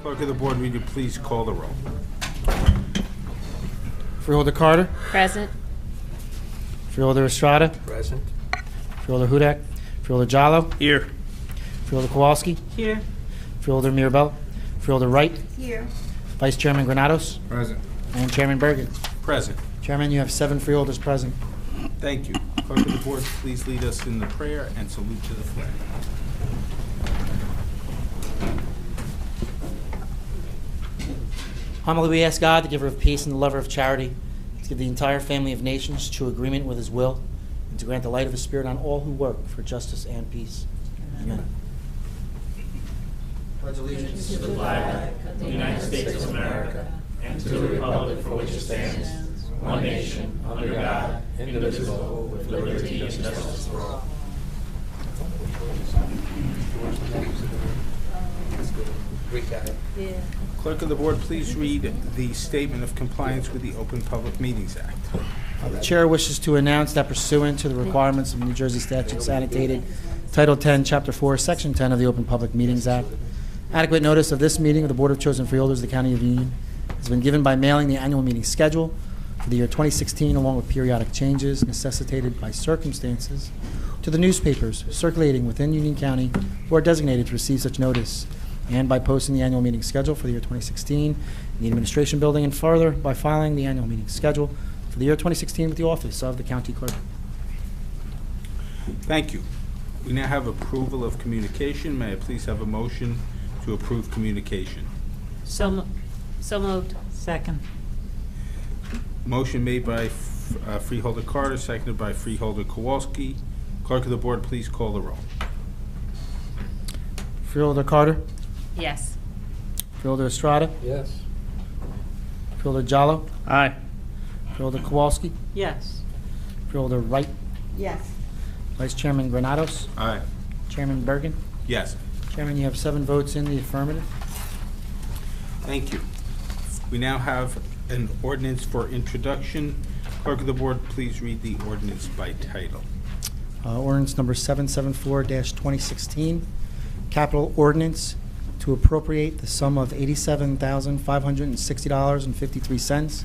Clerk of the Board, would you please call the roll? Freeholder Carter. Present. Freeholder Estrada. Present. Freeholder Hudak. Freeholder Jallo. Here. Freeholder Kowalski. Here. Freeholder Mirabel. Freeholder Wright. Here. Vice Chairman Granados. Present. And Chairman Bergen. Present. Chairman, you have 7 freeholders present. Thank you. Clerk of the Board, please lead us in the prayer and salute to the flag. Humbly we ask God, the giver of peace and the lover of charity, to give the entire family of nations true agreement with his will, and to grant the light of his Spirit on all who work for justice and peace. Amen. Pledge allegiance to the flag of the United States of America and to the republic for which it stands, one nation, under God, indivisible, with liberty and justice for all. Yeah. Clerk of the Board, please read the Statement of Compliance with the Open Public Meetings Act. The Chair wishes to announce that pursuant to the requirements of New Jersey statutes annotated, Title 10, Chapter 4, Section 10 of the Open Public Meetings Act, adequate notice of this meeting of the Board of Chosen Freeholders of the County of Union has been given by mailing the annual meeting schedule for the year 2016, along with periodic changes necessitated by circumstances, to the newspapers circulating within Union County who are designated to receive such notice, and by posting the annual meeting schedule for the year 2016 in the Administration Building, and further by filing the annual meeting schedule for the year 2016 with the Office of the County Clerk. Thank you. We now have approval of communication. May I please have a motion to approve communication? So moved. Second. Motion made by Freeholder Carter, seconded by Freeholder Kowalski. Clerk of the Board, please call the roll. Freeholder Carter. Yes. Freeholder Estrada. Yes. Freeholder Jallo. Aye. Freeholder Kowalski. Yes. Freeholder Wright. Yes. Vice Chairman Granados. Aye. Chairman Bergen. Yes. Chairman, you have 7 votes in the affirmative. Thank you. We now have an ordinance for introduction. Clerk of the Board, please read the ordinance by title. Ordinance number 774-2016, capital ordinance to appropriate the sum of $87,560.53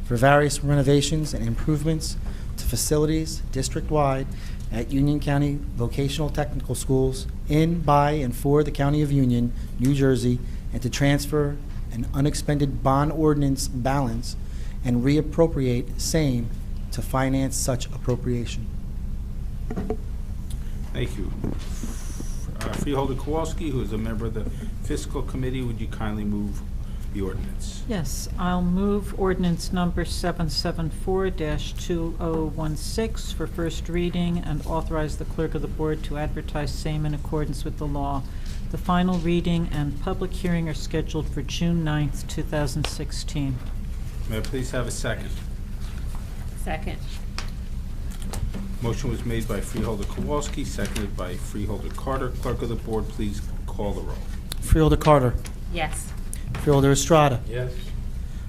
for various renovations and improvements to facilities district-wide at Union County Vocational Technical Schools in, by, and for the County of Union, New Jersey, and to transfer an unexpended bond ordinance balance and reappropriate same to finance such appropriation. Thank you. Freeholder Kowalski, who is a member of the Fiscal Committee, would you kindly move the ordinance? Yes, I'll move ordinance number 774-2016 for first reading and authorize the clerk of the board to advertise same in accordance with the law. The final reading and public hearing are scheduled for June 9th, 2016. May I please have a second? Second. Motion was made by Freeholder Kowalski, seconded by Freeholder Carter. Clerk of the Board, please call the roll. Freeholder Carter. Yes. Freeholder Estrada. Yes.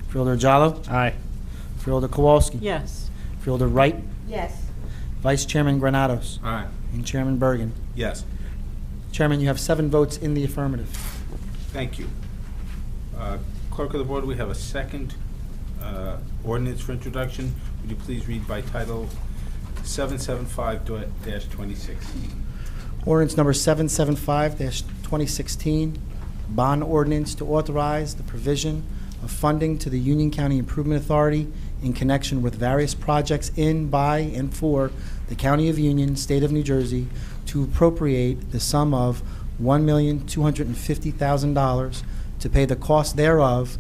Freeholder Jallo. Aye. Freeholder Kowalski. Yes. Freeholder Wright. Yes. Vice Chairman Granados. Aye. And Chairman Bergen. Yes. Chairman, you have 7 votes in the affirmative. Thank you. Clerk of the Board, we have a second ordinance for introduction. Would you please read by title 775-2016? Ordinance number 775-2016, bond ordinance to authorize the provision of funding to the Union County Improvement Authority in connection with various projects in, by, and for the County of Union, State of New Jersey, to appropriate the sum of $1,250,000 to pay the cost thereof,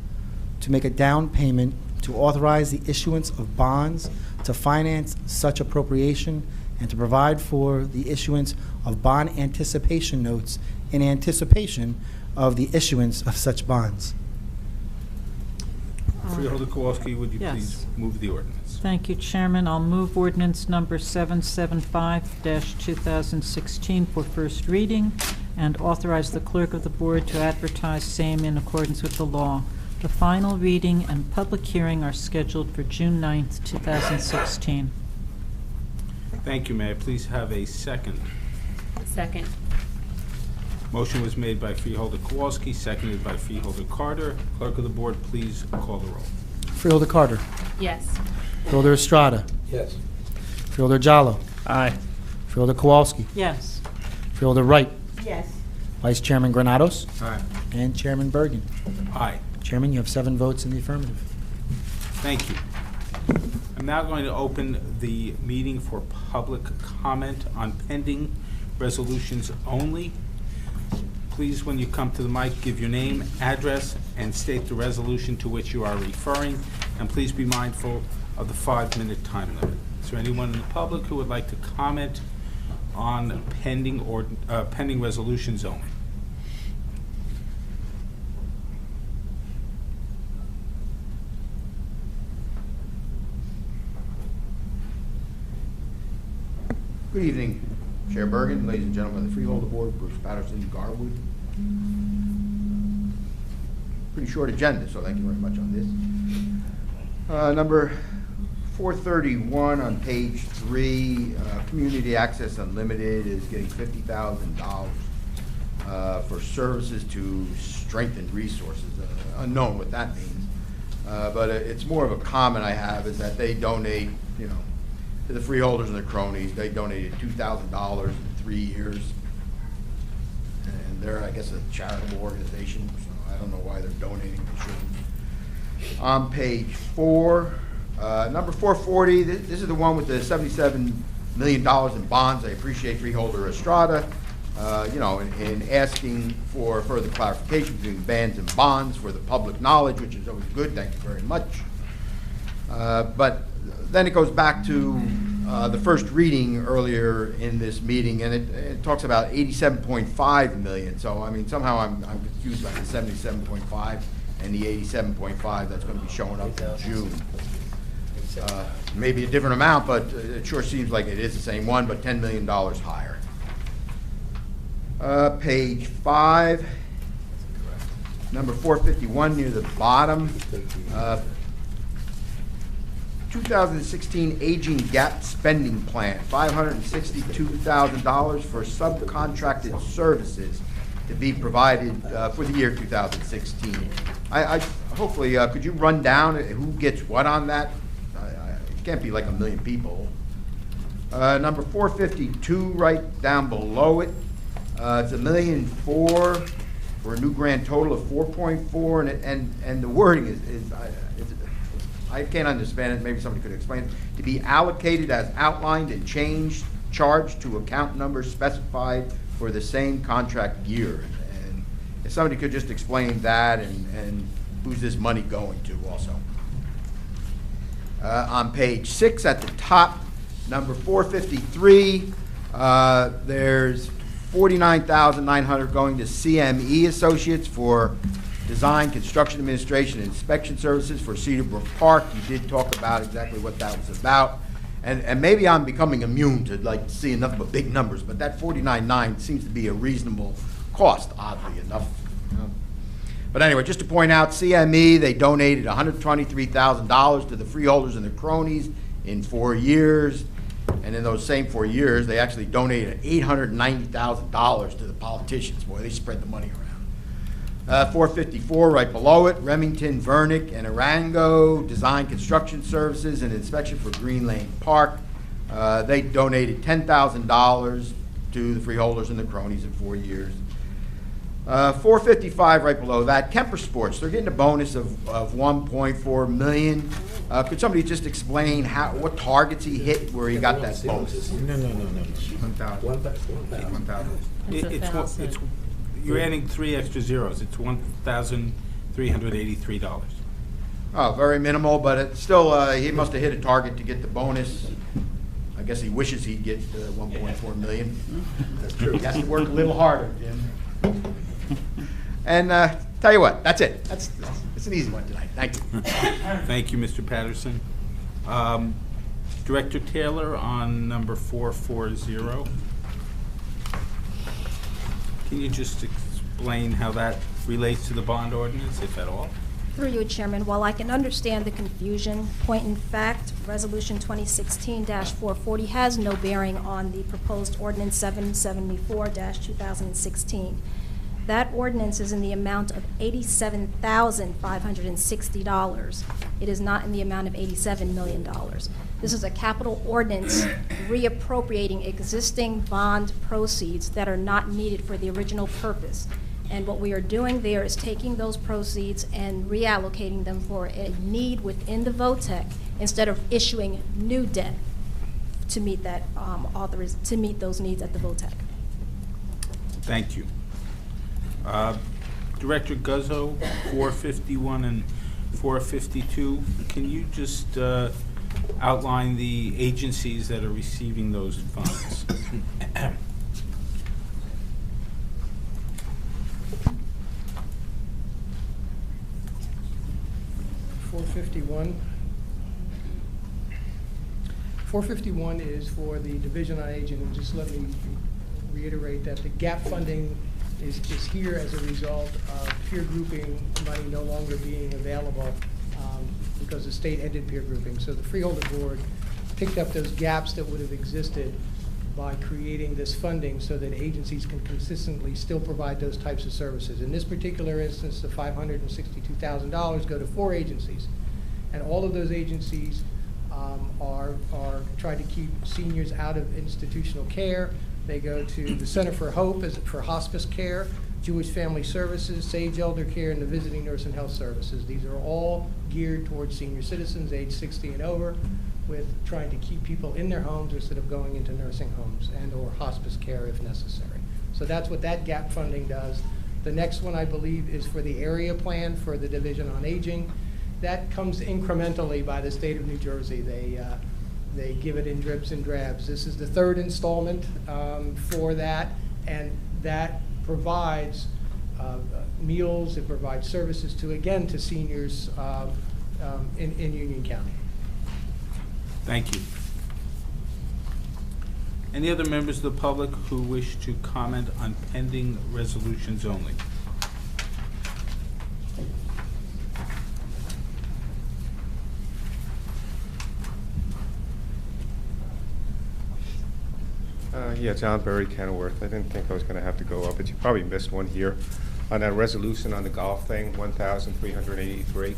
to make a down payment, to authorize the issuance of bonds to finance such appropriation, and to provide for the issuance of bond anticipation notes in anticipation of the issuance of such bonds. Freeholder Kowalski, would you Yes. please move the ordinance? Thank you, Chairman. I'll move ordinance number 775-2016 for first reading and authorize the clerk of the board to advertise same in accordance with the law. The final reading and public hearing are scheduled for June 9th, 2016. Thank you. May I please have a second? Second. Motion was made by Freeholder Kowalski, seconded by Freeholder Carter. Clerk of the Board, please call the roll. Freeholder Carter. Yes. Freeholder Estrada. Yes. Freeholder Jallo. Aye. Freeholder Kowalski. Yes. Freeholder Wright. Yes. Vice Chairman Granados. Aye. And Chairman Bergen. Aye. Chairman, you have 7 votes in the affirmative. Thank you. I'm now going to open the meeting for public comment on pending resolutions only. Please, when you come to the mic, give your name, address, and state the resolution to which you are referring, and please be mindful of the 5-minute time limit. Is there anyone in the public who would like to comment on pending resolutions only? Good evening, Chair Bergen, ladies and gentlemen of the Freeholder Board, Bruce Patterson, Garwood. Pretty short agenda, so thank you very much on this. Number 431 on page 3, Community Access Unlimited is getting $50,000 for services to strengthen resources. Unknown what that means, but it's more of a comment I have is that they donate, to the freeholders and the cronies. They donated $2,000 in 3 years. And they're, I guess, a charitable organization, so I don't know why they're donating. They shouldn't. On page 4, number 440, this is the one with the $77 million in bonds. I appreciate Freeholder Estrada, in asking for further clarification between bans and bonds for the public knowledge, which is always good. Thank you very much. But then it goes back to the first reading earlier in this meeting, and it talks about 87.5 million. So, I mean, somehow I'm confused by the 77.5 and the 87.5 that's going to be showing up in June. Maybe a different amount, but it sure seems like it is the same one, but $10 million higher. Page 5, number 451 near the bottom. 2016 Aging Gap Spending Plan, $562,000 for subcontracted services to be provided for the year 2016. Hopefully, could you run down who gets what on that? It can't be like 1 million people. Number 452, right down below it, it's $1.4 million for a new grand total of 4.4, and the wording is I can't understand it. Maybe somebody could explain it. To be allocated as outlined and charged to account numbers specified for the same contract year. And if somebody could just explain that and who's this money going to also. On page 6 at the top, number 453, there's $49,900 going to CME Associates for design, construction, administration, and inspection services for Cedar Brook Park. You did talk about exactly what that was about. And maybe I'm becoming immune to seeing nothing but big numbers, but that $49,900 seems to be a reasonable cost, oddly enough. But anyway, just to point out, CME, they donated $123,000 to the freeholders and the cronies in 4 years. And in those same 4 years, they actually donated $890,000 to the politicians. Boy, they spread the money around. 454 right below it, Remington, Vernick, and Arango, design construction services and inspection for Green Lane Park. They donated $10,000 to the freeholders and the cronies in 4 years. 455 right below that, Kemper Sports, they're getting a bonus of $1.4 million. Could somebody just explain what targets he hit where he got that bonus? No. 1,000. You're adding 3 extra zeros. It's $1,383. Oh, very minimal, but it's still, he must have hit a target to get the bonus. I guess he wishes he'd get 1.4 million. That's true. He has to work a little harder, Jim. And tell you what, that's it. It's an easy one tonight. Thank you. Thank you, Mr. Patterson. Director Taylor on number 440. Can you just explain how that relates to the bond ordinance, if at all? Through you, Chairman, while I can understand the confusion, point in fact, Resolution 2016-440 has no bearing on the proposed ordinance 774-2016. That ordinance is in the amount of $87,560. It is not in the amount of $87 million. This is a capital ordinance reappropriating existing bond proceeds that are not needed for the original purpose. And what we are doing there is taking those proceeds and reallocating them for a need within the VOTEC instead of issuing new debt to meet that to meet those needs at the VOTEC. Thank you. Director Guzzo, 451 and 452, can you just outline the agencies that are receiving those funds? 451 is for the Division on Aging, and just let me reiterate that the gap funding is here as a result of peer grouping money no longer being available because the state ended peer grouping. So the Freeholder Board picked up those gaps that would have existed by creating this funding so that agencies can consistently still provide those types of services. In this particular instance, the $562,000 go to 4 agencies, and all of those agencies are trying to keep seniors out of institutional care. They go to the Center for Hope for hospice care, Jewish Family Services, Sage Elder Care, and the Visiting Nurse and Health Services. These are all geared towards senior citizens age 60 and over, with trying to keep people in their homes instead of going into nursing homes and or hospice care if necessary. So that's what that gap funding does. The next one, I believe, is for the area plan for the Division on Aging. That comes incrementally by the state of New Jersey. They give it in drips and drabs. This is the 3rd installment for that, and that provides meals, it provides services to seniors in Union County. Thank you. Any other members of the public who wish to comment on pending resolutions only? Yeah, John Berry, Kenilworth. I didn't think I was going to have to go up, but you probably missed one here. On that resolution on the golf thing, 1,383.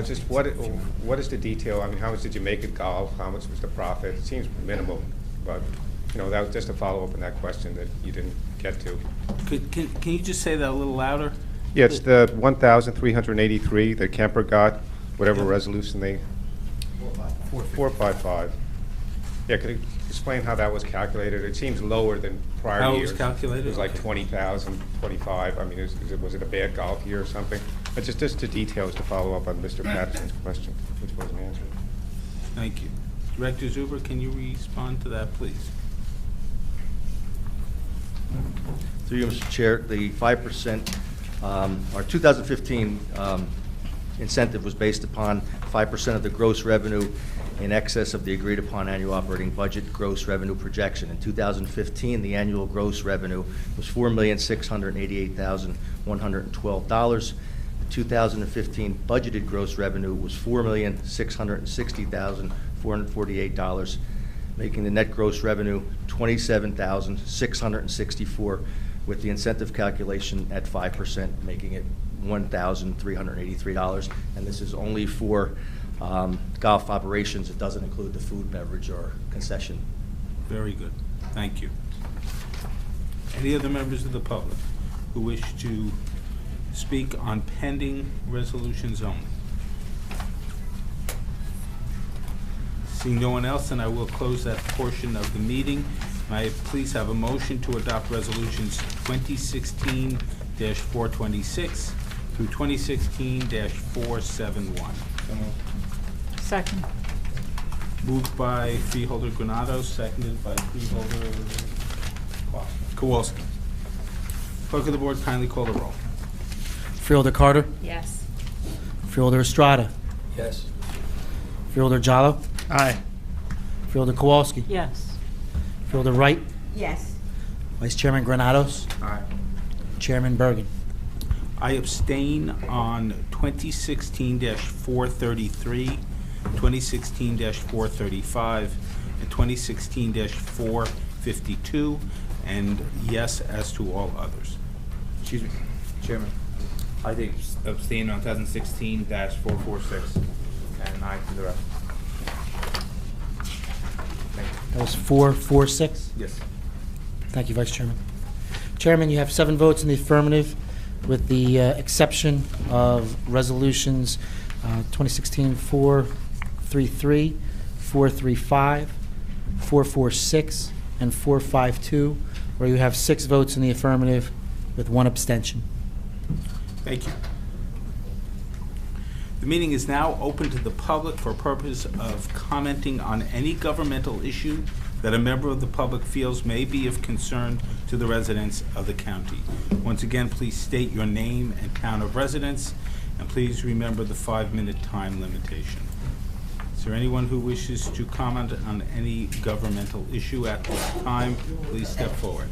Just what is the detail? I mean, how much did you make it golf? How much was the profit? It seems minimal, but that was just a follow-up on that question that you didn't get to. Can you just say that a little louder? Yeah, it's the 1,383 that Kemper got, whatever resolution they... 455. Yeah, could you explain how that was calculated? It seems lower than prior years. How it was calculated? It was like Okay. 20,000, 25. I mean, was it a bad golf year or something? But just the details to follow up on Mr. Patterson's question, which wasn't answered. Thank you. Director Zuber, can you respond to that, please? Through you, Mr. Chair, the 5%, our 2015 incentive was based upon 5% of the gross revenue in excess of the agreed-upon annual operating budget gross revenue projection. In 2015, the annual gross revenue was $4,688,112. The 2015 budgeted gross revenue was $4,660,448, making the net gross revenue $27,664, with the incentive calculation at 5%, making it $1,383. And this is only for golf operations. It doesn't include the food, beverage, or concession. Very good. Thank you. Any other members of the public who wish to speak on pending resolutions only? Seeing no one else, then I will close that portion of the meeting. May I please have a motion to adopt resolutions 2016-426 through 2016-471. Second. Moved by Freeholder Granados, seconded by Freeholder Kowalski. Clerk of the Board, kindly call the roll. Freeholder Carter, Yes. Freeholder Estrada, Yes. Freeholder Jallo, Aye. Freeholder Kowalski, Yes. Freeholder Wright, Yes. Vice Chairman Granados, Aye. Chairman Bergen. I abstain on 2016-433, 2016-435, and 2016-452, and yes as to all others. Excuse me, Chairman. I think abstain on 2016-446 and aye to the rest. Thank you. That was 446? Yes. Thank you, Vice Chairman. Chairman, you have 7 votes in the affirmative, with the exception of resolutions 2016-433, 435, 446, and 452, where you have 6 votes in the affirmative with 1 abstention. Thank you. The meeting is now open to the public for purpose of commenting on any governmental issue that a member of the public feels may be of concern to the residents of the county. Once again, please state your name and town of residence, and please remember the 5-minute time limitation. Is there anyone who wishes to comment on any governmental issue at this time? Please step forward.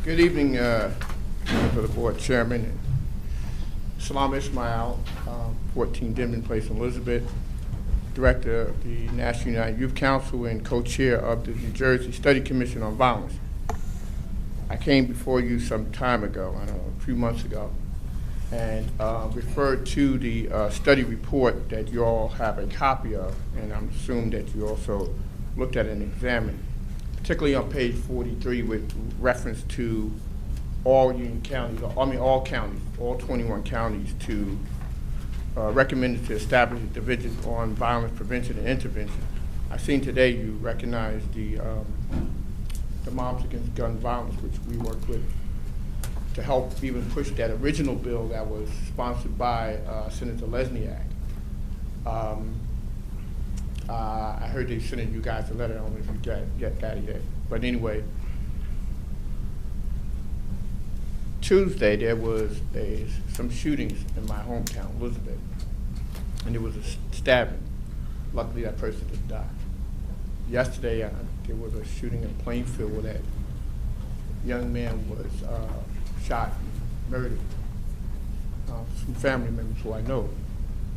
Good evening, for the board chairman. Salam Ismail, 14 Denman Place, Elizabeth, director of the National United Youth Council and co-chair of the New Jersey Study Commission on Violence. I came before you some time ago, I don't know, a few months ago, and referred to the study report that you all have a copy of, and I'm assuming that you also looked at and examined, particularly on page 43 with reference to all Union counties, all counties, all 21 counties, to recommended to establish a division on violence prevention and intervention. I've seen today you recognize the Moms Against Gun Violence, which we worked with to help even push that original bill that was sponsored by Senator Lesniak. I heard they sent you guys a letter. I don't know if you got it yet. But anyway, Tuesday there was some shootings in my hometown, Elizabeth, and there was a stabbing. Luckily, that person didn't die. Yesterday, there was a shooting in Plainfield where that young man was shot and murdered. Some family members who I know,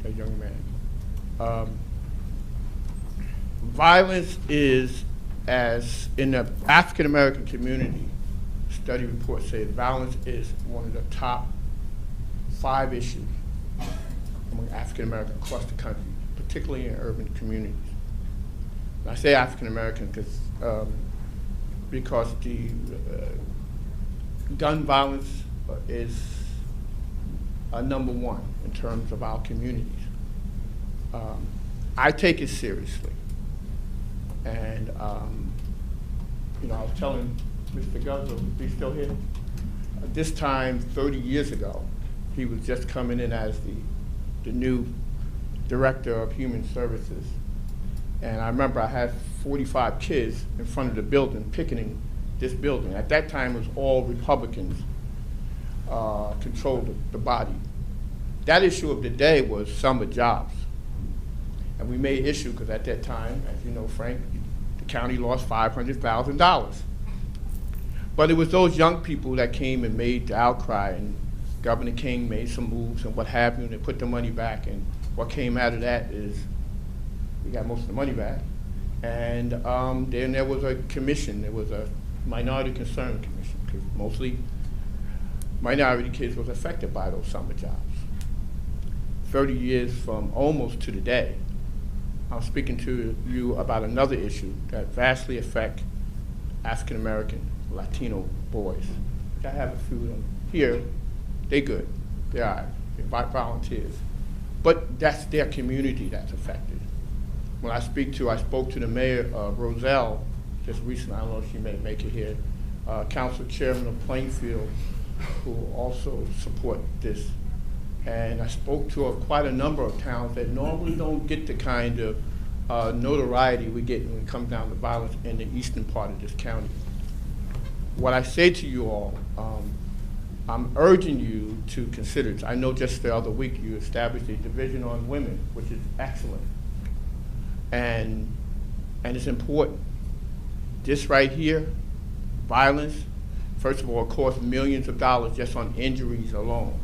that young man. Violence is, as in the African American community, study reports say violence is one of the top 5 issues among African Americans across the country, particularly in urban communities. And I say African American because the gun violence is #1 in terms of our communities. I take it seriously. And, you know, I was telling Mr. Guzzle, is he still here? This time, 30 years ago, he was just coming in as the new director of human services. And I remember I had 45 kids in front of the building, picketing this building. At that time, it was all Republicans controlled the body. That issue of the day was summer jobs. And we made issue because at that time, as you know, Frank, the county lost $500,000. But it was those young people that came and made the outcry, and Governor King made some moves and what have you, and they put the money back. And what came out of that is we got most of the money back. And then there was a commission. There was a minority concern commission, because mostly minority kids was affected by those summer jobs. 30 years from almost to the day, I'm speaking to you about another issue that vastly affects African American, Latino boys. I have a few of them here. They good. They're volunteers. But that's their community that's affected. When I spoke to the mayor of Roselle just recently. I don't know if she may make it here. Council Chairman of Plainfield, who also support this. And I spoke to quite a number of towns that normally don't get the kind of notoriety we get when it comes down to violence in the eastern part of this county. What I say to you all, I'm urging you to consider this. I know just the other week you established a division on women, which is excellent. And it's important. This right here, violence, first of all, costs millions of dollars just on injuries alone.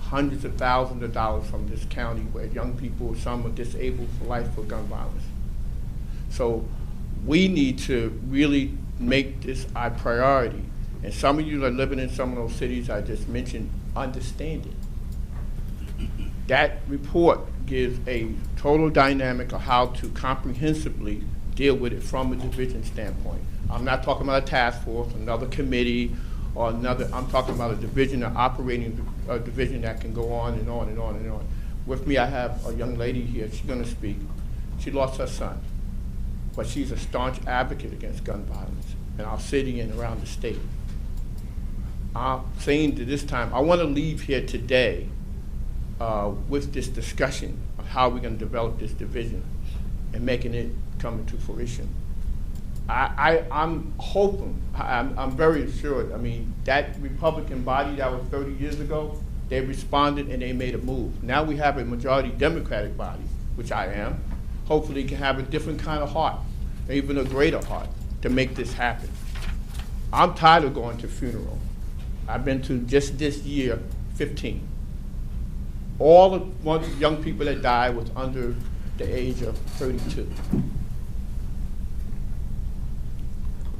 Hundreds of thousands of dollars from this county where young people, some are disabled for life for gun violence. So we need to really make this our priority. And some of you that are living in some of those cities I just mentioned understand it. That report gives a total dynamic of how to comprehensively deal with it from a division standpoint. I'm not talking about a task force, another committee, or another, I'm talking about a division, an operating division that can go on and on and on and on. With me, I have a young lady here, she's gonna speak. She lost her son, but she's a staunch advocate against gun violence in our city and around the state. I'm saying to this time, I wanna leave here today with this discussion of how we're gonna develop this division and making it come into fruition. I'm hoping, I'm very assured, I mean, that Republican body that was 30 years ago, they responded and they made a move. Now we have a majority Democratic body, which I am. Hopefully can have a different kind of heart, even a greater heart, to make this happen. I'm tired of going to funerals. I've been to, just this year, 15. All the young people that died was under the age of 32.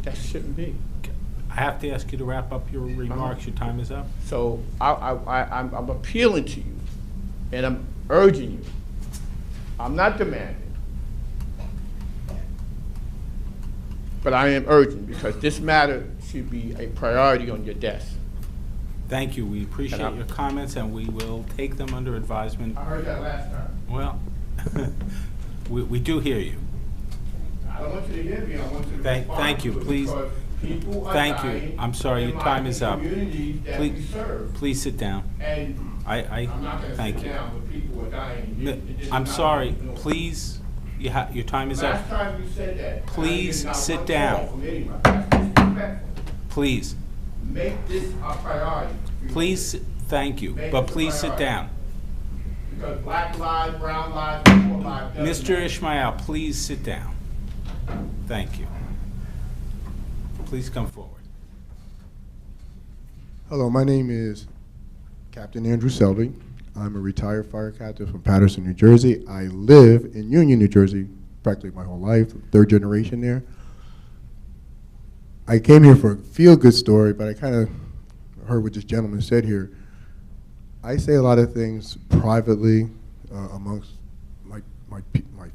That shouldn't be. I have to ask you to wrap up your remarks. Your time is up. So I'm appealing to you, and I'm urging you. I'm not demanding, but I am urging, because this matter should be a priority on your desk. Thank you. We appreciate your comments, and we will take them under advisement. I heard that last time. Well, we do hear you. I don't want you to hear me. I want you to respond. Thank you. to it, Please. because people are Thank dying you. I'm sorry. in Your my time is up. communities that we serve. Please sit down. And I'm not going to Thank sit you. down when people are dying. I'm sorry. Please. Your time is up. Last time you said that. Please I did not sit want down. call from anyone. That's disrespectful. Please. Make this a priority. Please. Thank you. Make But this a please sit priority. down. Because black lives, brown lives, poor lives. doesn't Mr. matter. Ishmael, please sit down. Thank you. Please come forward. Hello, my name is Captain Andrew Selby. I'm a retired fire captain from Paterson, New Jersey. I live in Union, New Jersey, practically my whole life, third generation there. I came here for a feel-good story, but I kind of heard what this gentleman said here. I say a lot of things privately amongst my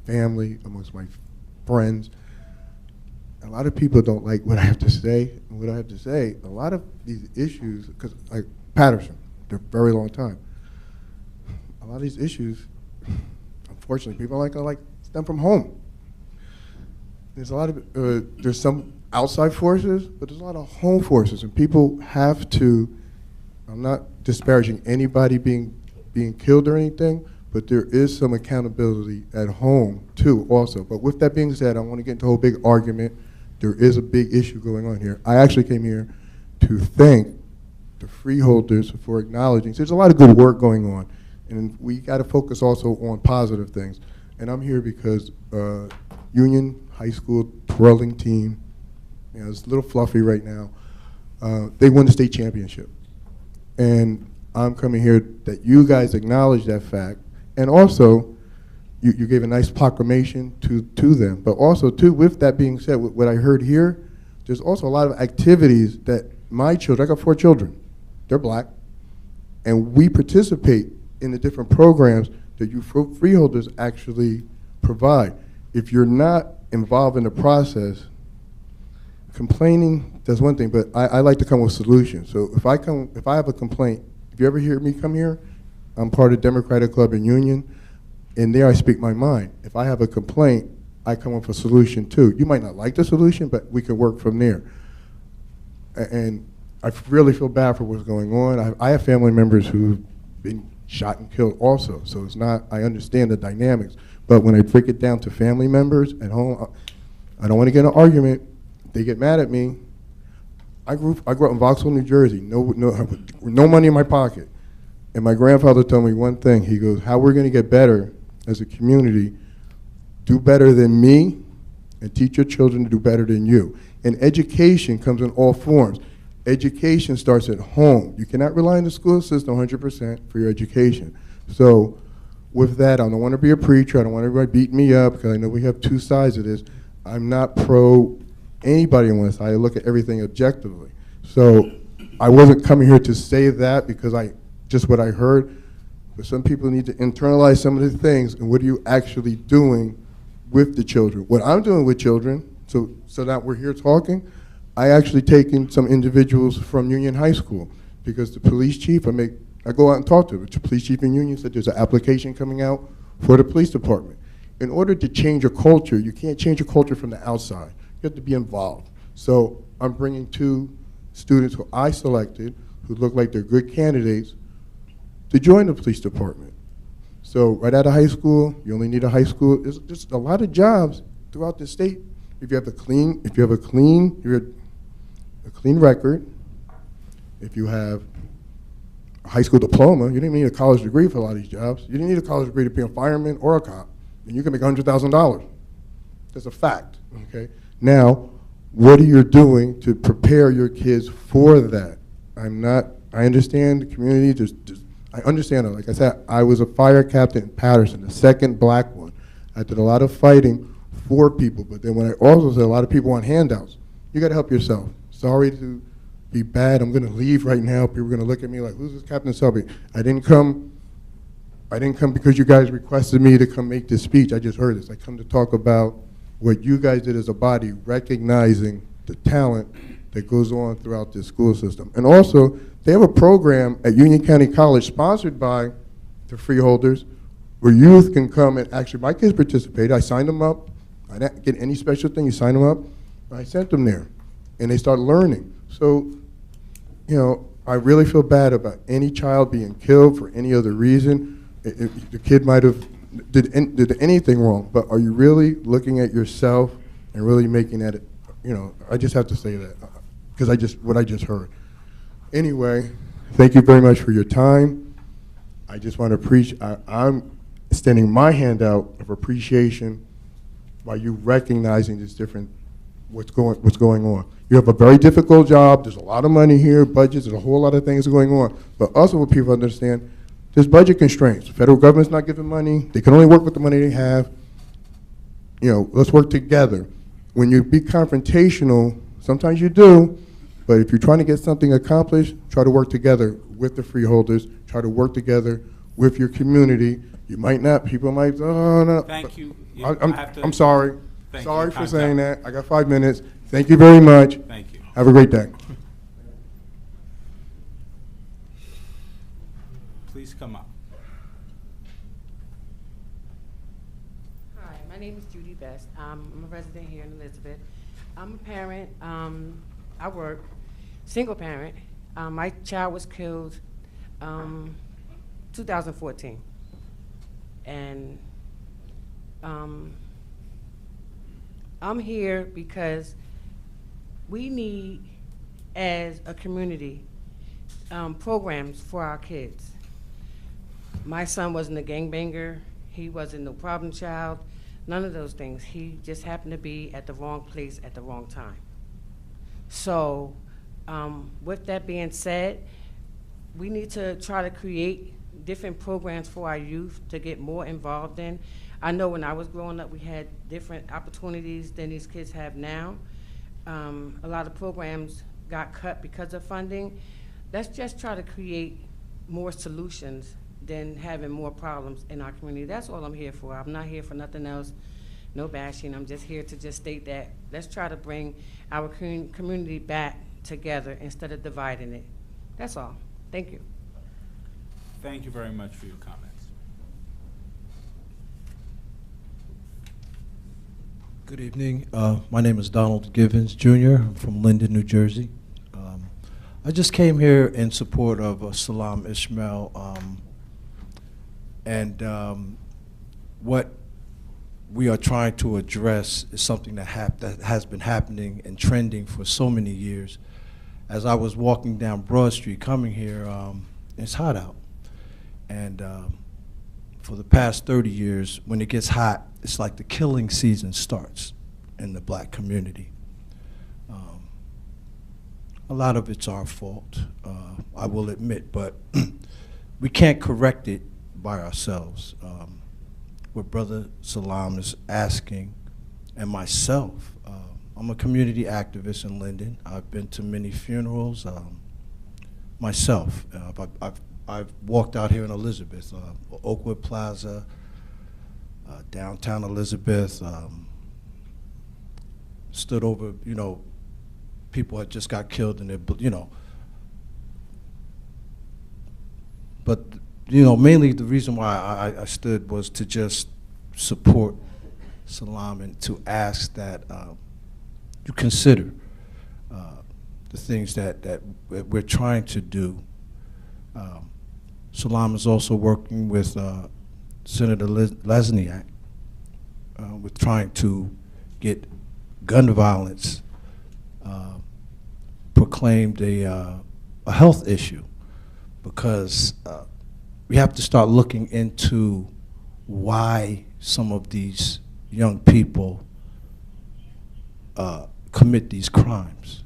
family, amongst my friends. A lot of people don't like what I have to say. And what I have to say, a lot of these issues, because like Patterson, they're a very long time. A lot of these issues, unfortunately, people like stem from home. There's a lot of, there's some outside forces, but there's a lot of home forces, and people have to, I'm not disparaging anybody being killed or anything, but there is some accountability at home too also. But with that being said, I want to get into a whole big argument. There is a big issue going on here. I actually came here to thank the freeholders for acknowledging. So there's a lot of good work going on, and we got to focus also on positive things. And I'm here because Union High School twirling team, you know, it's a little fluffy right now. They won the state championship, and I'm coming here that you guys acknowledge that fact, and also you gave a nice proclamation to them. But also, too, with that being said, what I heard here, there's also a lot of activities that my children, I got 4 children, they're black, and we participate in the different programs that you freeholders actually provide. If you're not involved in the process, complaining, that's one thing, but I like to come with solutions. So if I have a complaint, if you ever hear me come here, I'm part of Democratic Club in Union, and there I speak my mind. If I have a complaint, I come up with a solution too. You might not like the solution, but we can work from there. And I really feel bad for what's going on. I have family members who've been shot and killed also, so it's not, I understand the dynamics. But when I break it down to family members at home, I don't want to get in an argument. They get mad at me. I grew up in Vauxhall, New Jersey, no money in my pocket. And my grandfather told me one thing. He goes, how we're going to get better as a community, do better than me, and teach your children to do better than you. And education comes in all forms. Education starts at home. You cannot rely on the school system 100% for your education. So with that, I don't want to be a preacher. I don't want everybody beating me up, because I know we have two sides of this. I'm not pro anybody on one side. I look at everything objectively. So I wasn't coming here to say that because just what I heard, but some people need to internalize some of the things, and what are you actually doing with the children? What I'm doing with children, so that we're here talking, I actually taken some individuals from Union High School, because the police chief, I go out and talk to them. The police chief in Union said there's an application coming out for the police department. In order to change a culture, you can't change a culture from the outside. You have to be involved. So I'm bringing 2 students who I selected, who look like they're good candidates, to join the police department. So right out of high school, you only need a high school. There's just a lot of jobs throughout the state. If you have a clean record, if you have a high school diploma, you didn't need a college degree for a lot of these jobs. You didn't need a college degree to be a fireman or a cop, and you can make $100,000. That's a fact, okay? Now, what are you doing to prepare your kids for that? I understand the community, I understand it. Like I said, I was a fire captain in Patterson, the second black one. I did a lot of fighting for people, but then when I also said a lot of people want handouts, you gotta help yourself. Sorry to be bad, I'm gonna leave right now. People are gonna look at me like, who's this Captain Selby? I didn't come because you guys requested me to come make this speech. I just heard this. I come to talk about what you guys did as a body, recognizing the talent that goes on throughout this school system. And also, they have a program at Union County College sponsored by the Freeholders where youth can come and actually, my kids participated. I signed them up. I didn't get any special thing. You sign them up. I sent them there, and they started learning. So, you know, I really feel bad about any child being killed for any other reason. The kid might have did anything wrong, but are you really looking at yourself and really making that, you know, I just have to say that because what I just heard. Anyway, thank you very much for your time. I just want to I'm extending my hand out of appreciation by you recognizing this different, what's going on. You have a very difficult job. There's a lot of money here, budgets, there's a whole lot of things going on. But also what people understand, there's budget constraints. The federal government's not giving money. They can only work with the money they have. You know, let's work together. When you be confrontational, sometimes you do, but if you're trying to get something accomplished, try to work together with the Freeholders, try to work together with your community. You might not, people might, oh, no. Thank you. I'm sorry. Thank Sorry you. for Time's saying up. that. I got 5 minutes. Thank you very much. Thank you. Have a great day. Please come up. Hi, my name is Judy Best. I'm a resident here in Elizabeth. I'm a parent. I work, single parent. My child was killed 2014. And I'm here because we need, as a community, programs for our kids. My son wasn't a gangbanger. He wasn't no problem child. None of those things. He just happened to be at the wrong place at the wrong time. So with that being said, we need to try to create different programs for our youth to get more involved in. I know when I was growing up, we had different opportunities than these kids have now. A lot of programs got cut because of funding. Let's just try to create more solutions than having more problems in our community. That's all I'm here for. I'm not here for nothing else, no bashing. I'm just here to just state that let's try to bring our community back together instead of dividing it. That's all. Thank you. Thank you very much for your comments. Good evening. My name is Donald Givens, Jr. I'm from Linden, New Jersey. I just came here in support of Salam Ishmael. What we are trying to address is something that has been happening and trending for so many years. As I was walking down Broad Street coming here, it's hot out. And for the past 30 years, when it gets hot, it's like the killing season starts in the black community. A lot of it's our fault, I will admit, but we can't correct it by ourselves. What Brother Salam is asking and myself. I'm a community activist in Linden. I've been to many funerals myself. I've walked out here in Elizabeth, Oakwood Plaza, downtown Elizabeth, stood over, people had just got killed in their, but, mainly the reason why I stood was to just support Salam and to ask that you consider the things that we're trying to do. Salam is also working with Senator Lesniak with trying to get gun violence proclaimed a health issue, because we have to start looking into why some of these young people commit these crimes.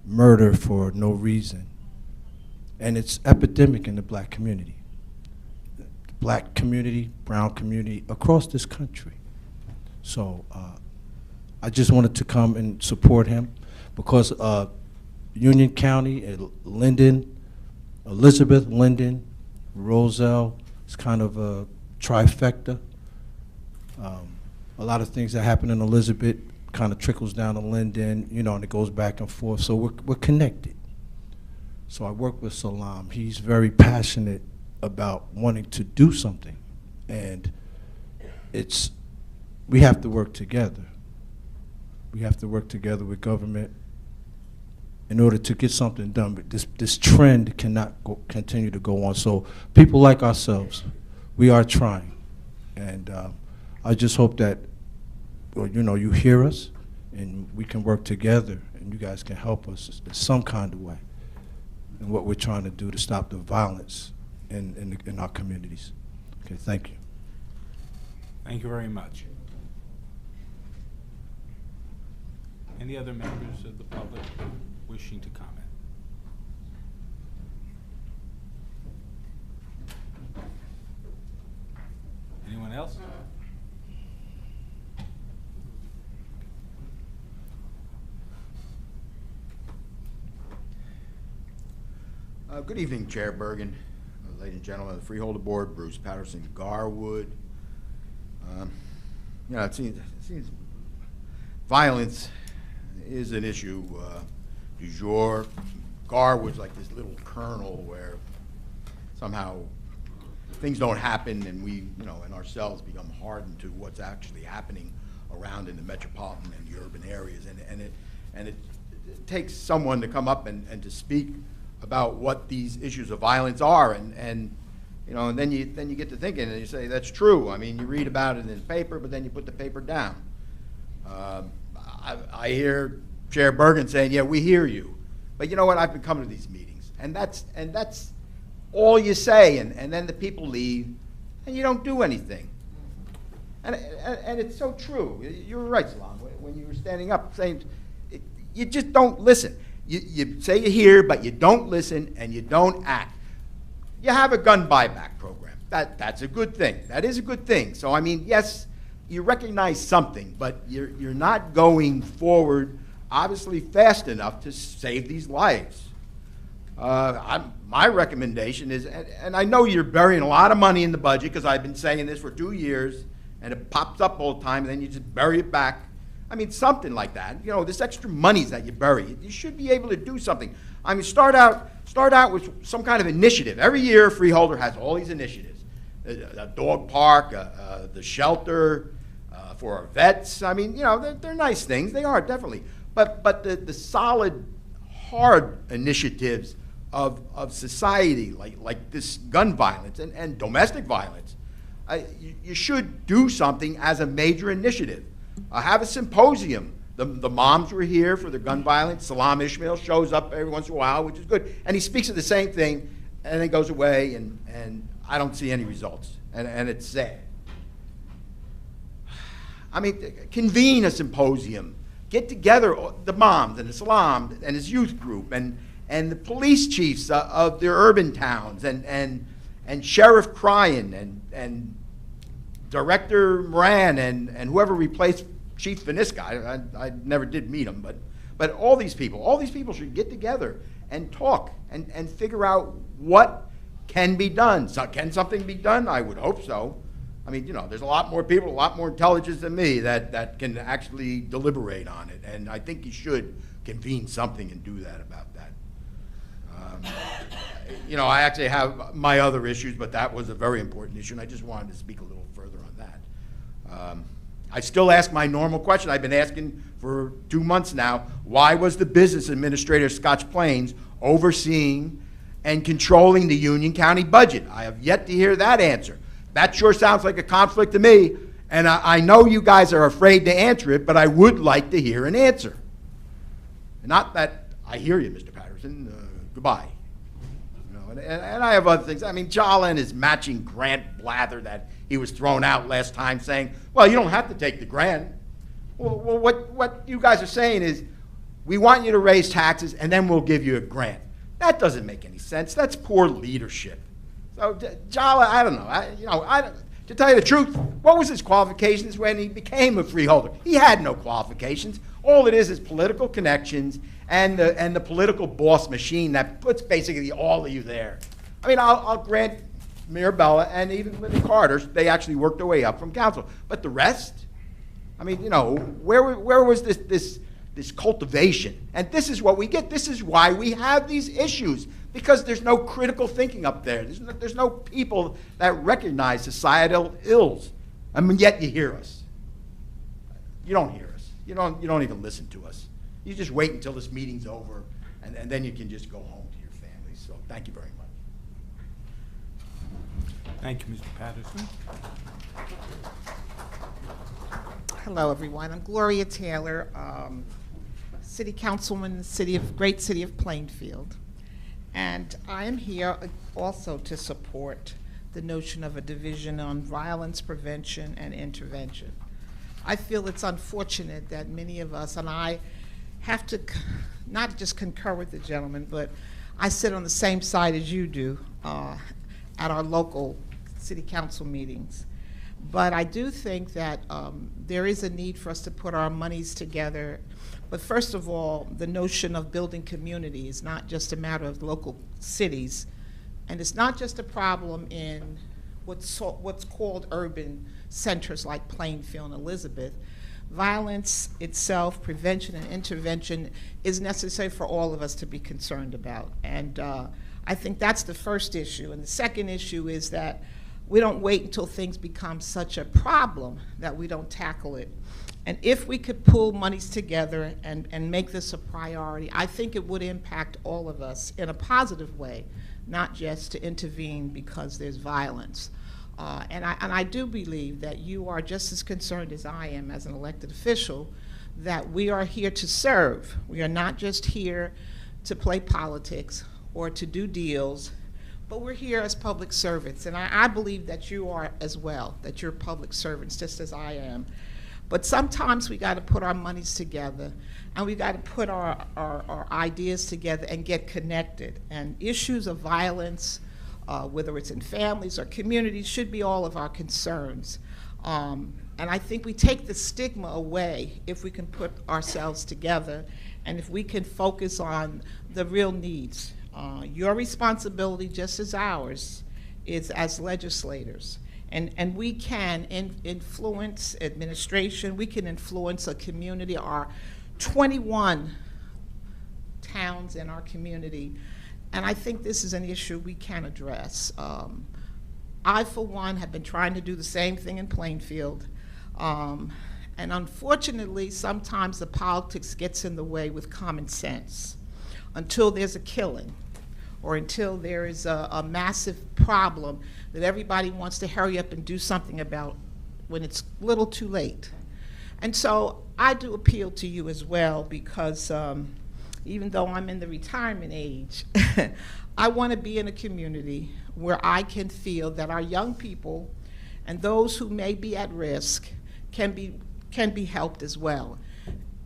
Murder for no reason. And it's epidemic in the black community. Black community, brown community, across this country. So I just wanted to come and support him, because Union County, Linden, Elizabeth, Linden, Roselle, it's kind of a trifecta. A lot of things that happen in Elizabeth kind of trickles down to Linden, and it goes back and forth. So we're connected. So I work with Salam. He's very passionate about wanting to do something, and we have to work together. We have to work together with government in order to get something done. But this trend cannot continue to go on. So people like ourselves, we are trying, and I just hope that you hear us, and we can work together, and you guys can help us in some kind of way in what we're trying to do to stop the violence in our communities. Okay, thank you. Thank you very much. Any other members of the public wishing to comment? Anyone else? Good evening, Chair Bergen, ladies and gentlemen of the Freeholder Board, Bruce Patterson Garwood. It seems violence is an issue du jour. Garwood's like this little kernel where somehow things don't happen, and we, and ourselves become hardened to what's actually happening around in the metropolitan and the urban areas, and it takes someone to come up and to speak about what these issues of violence are, and then you get to thinking, and you say, that's true. I mean, you read about it in the paper, but then you put the paper down. I hear Chair Bergen saying, yeah, we hear you. But you know what? I've been coming to these meetings, and that's all you say, and then the people leave, and you don't do anything. And it's so true. You were right, Salam, when you were standing up saying, you just don't listen. You say you hear, but you don't listen, and you don't act. You have a gun buyback program. That's a good thing. That is a good thing. So, I mean, yes, you recognize something, but you're not going forward, obviously, fast enough to save these lives. My recommendation is, and I know you're burying a lot of money in the budget, because I've been saying this for 2 years, and it pops up all the time, and then you just bury it back. I mean, something like that. This extra monies that you bury, you should be able to do something. I mean, start out with some kind of initiative. Every year, Freeholder has all these initiatives. A dog park, the shelter for our vets. I mean, they're nice things. They are, definitely. But the solid, hard initiatives of society, like this gun violence and domestic violence, you should do something as a major initiative. Have a symposium. The moms were here for the gun violence. Salam Ishmael shows up every once in a while, which is good. And he speaks of the same thing, and then goes away, and I don't see any results. And it's sad. I mean, convene a symposium. Get together the moms and the Salam and his youth group and the police chiefs of their urban towns and Sheriff Cryan and Director Moran and whoever replaced Chief Viniska. I never did meet him, but all these people should get together and talk and figure out what can be done. So, can something be done? I would hope so. I mean, there's a lot more people, a lot more intelligence than me that can actually deliberate on it, and I think you should convene something and do that about that. I actually have my other issues, but that was a very important issue, and I just wanted to speak a little further on that. I still ask my normal question I've been asking for 2 months now. Why was the business administrator of Scotch Plains overseeing and controlling the Union County budget? I have yet to hear that answer. That sure sounds like a conflict to me, and I know you guys are afraid to answer it, but I would like to hear an answer. Not that I hear you, Mr. Patterson. Goodbye. And I have other things. I mean, Jala and his matching grant blather that he was thrown out last time saying, well, you don't have to take the grant. Well, what you guys are saying is, we want you to raise taxes and then we'll give you a grant. That doesn't make any sense. That's poor leadership. So Jala, I don't know. To tell you the truth, what was his qualifications when he became a freeholder? He had no qualifications. All it is political connections and the political boss machine that puts basically all of you there. I mean, I'll grant Mirabella and even Lyndon Carter, they actually worked their way up from council. But the rest, I mean, where was this cultivation? And this is what we get. This is why we have these issues, because there's no critical thinking up there. There's no people that recognize societal ills. I mean, yet you hear us. You don't hear us. You don't even listen to us. You just wait until this meeting's over, and then you can just go home to your families. So thank you very much. Thank you, Mr. Patterson. Hello, everyone. I'm Gloria Taylor, City Councilwoman in the great city of Plainfield. And I am here also to support the notion of a division on violence prevention and intervention. I feel it's unfortunate that many of us, and I have to not just concur with the gentleman, but I sit on the same side as you do at our local city council meetings. But I do think that there is a need for us to put our monies together. But first of all, the notion of building community is not just a matter of local cities, and it's not just a problem in what's called urban centers like Plainfield and Elizabeth. Violence itself, prevention and intervention, is necessary for all of us to be concerned about. And I think that's the first issue. And the second issue is that we don't wait until things become such a problem that we don't tackle it. And if we could pull monies together and make this a priority, I think it would impact all of us in a positive way, not just to intervene because there's violence. And I do believe that you are just as concerned as I am as an elected official that we are here to serve. We are not just here to play politics or to do deals, but we're here as public servants. And I believe that you are as well, that you're public servants just as I am. But sometimes we got to put our monies together, and we got to put our ideas together and get connected. And issues of violence, whether it's in families or communities, should be all of our concerns. And I think we take the stigma away if we can put ourselves together and if we can focus on the real needs. Your responsibility, just as ours, is as legislators. And we can influence administration, we can influence a community, our 21 towns in our community. And I think this is an issue we can address. I, for one, have been trying to do the same thing in Plainfield. And unfortunately, sometimes the politics gets in the way with common sense until there's a killing or until there is a massive problem that everybody wants to hurry up and do something about when it's a little too late. And so I do appeal to you as well because even though I'm in the retirement age, I want to be in a community where I can feel that our young people and those who may be at risk can be helped as well.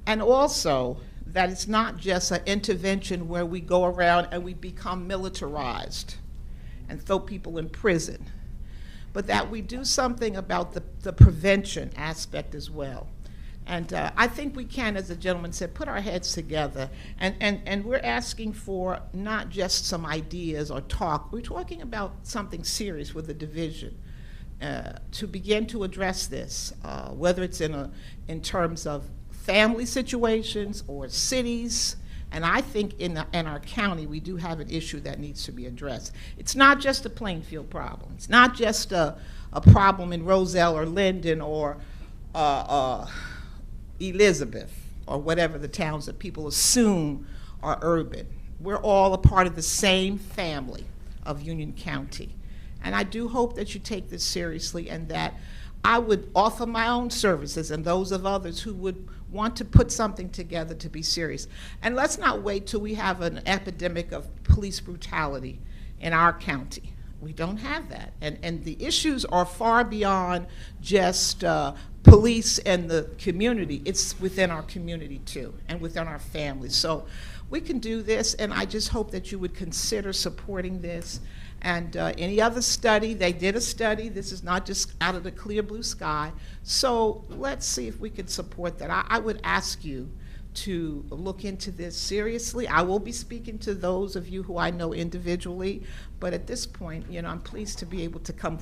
And also that it's not just an intervention where we go around and we become militarized and throw people in prison, but that we do something about the prevention aspect as well. And I think we can, as the gentleman said, put our heads together. And we're asking for not just some ideas or talk. We're talking about something serious with the division to begin to address this, whether it's in terms of family situations or cities. And I think in our county, we do have an issue that needs to be addressed. It's not just a Plainfield problem. It's not just a problem in Roselle or Linden or Elizabeth or whatever the towns that people assume are urban. We're all a part of the same family of Union County. And I do hope that you take this seriously and that I would offer my own services and those of others who would want to put something together to be serious. And let's not wait till we have an epidemic of police brutality in our county. We don't have that. And the issues are far beyond just police and the community. It's within our community too, and within our families. So we can do this, and I just hope that you would consider supporting this. And any other study, they did a study. This is not just out of the clear blue sky. So let's see if we can support that. I would ask you to look into this seriously. I will be speaking to those of you who I know individually, but at this point, you know, I'm pleased to be able to come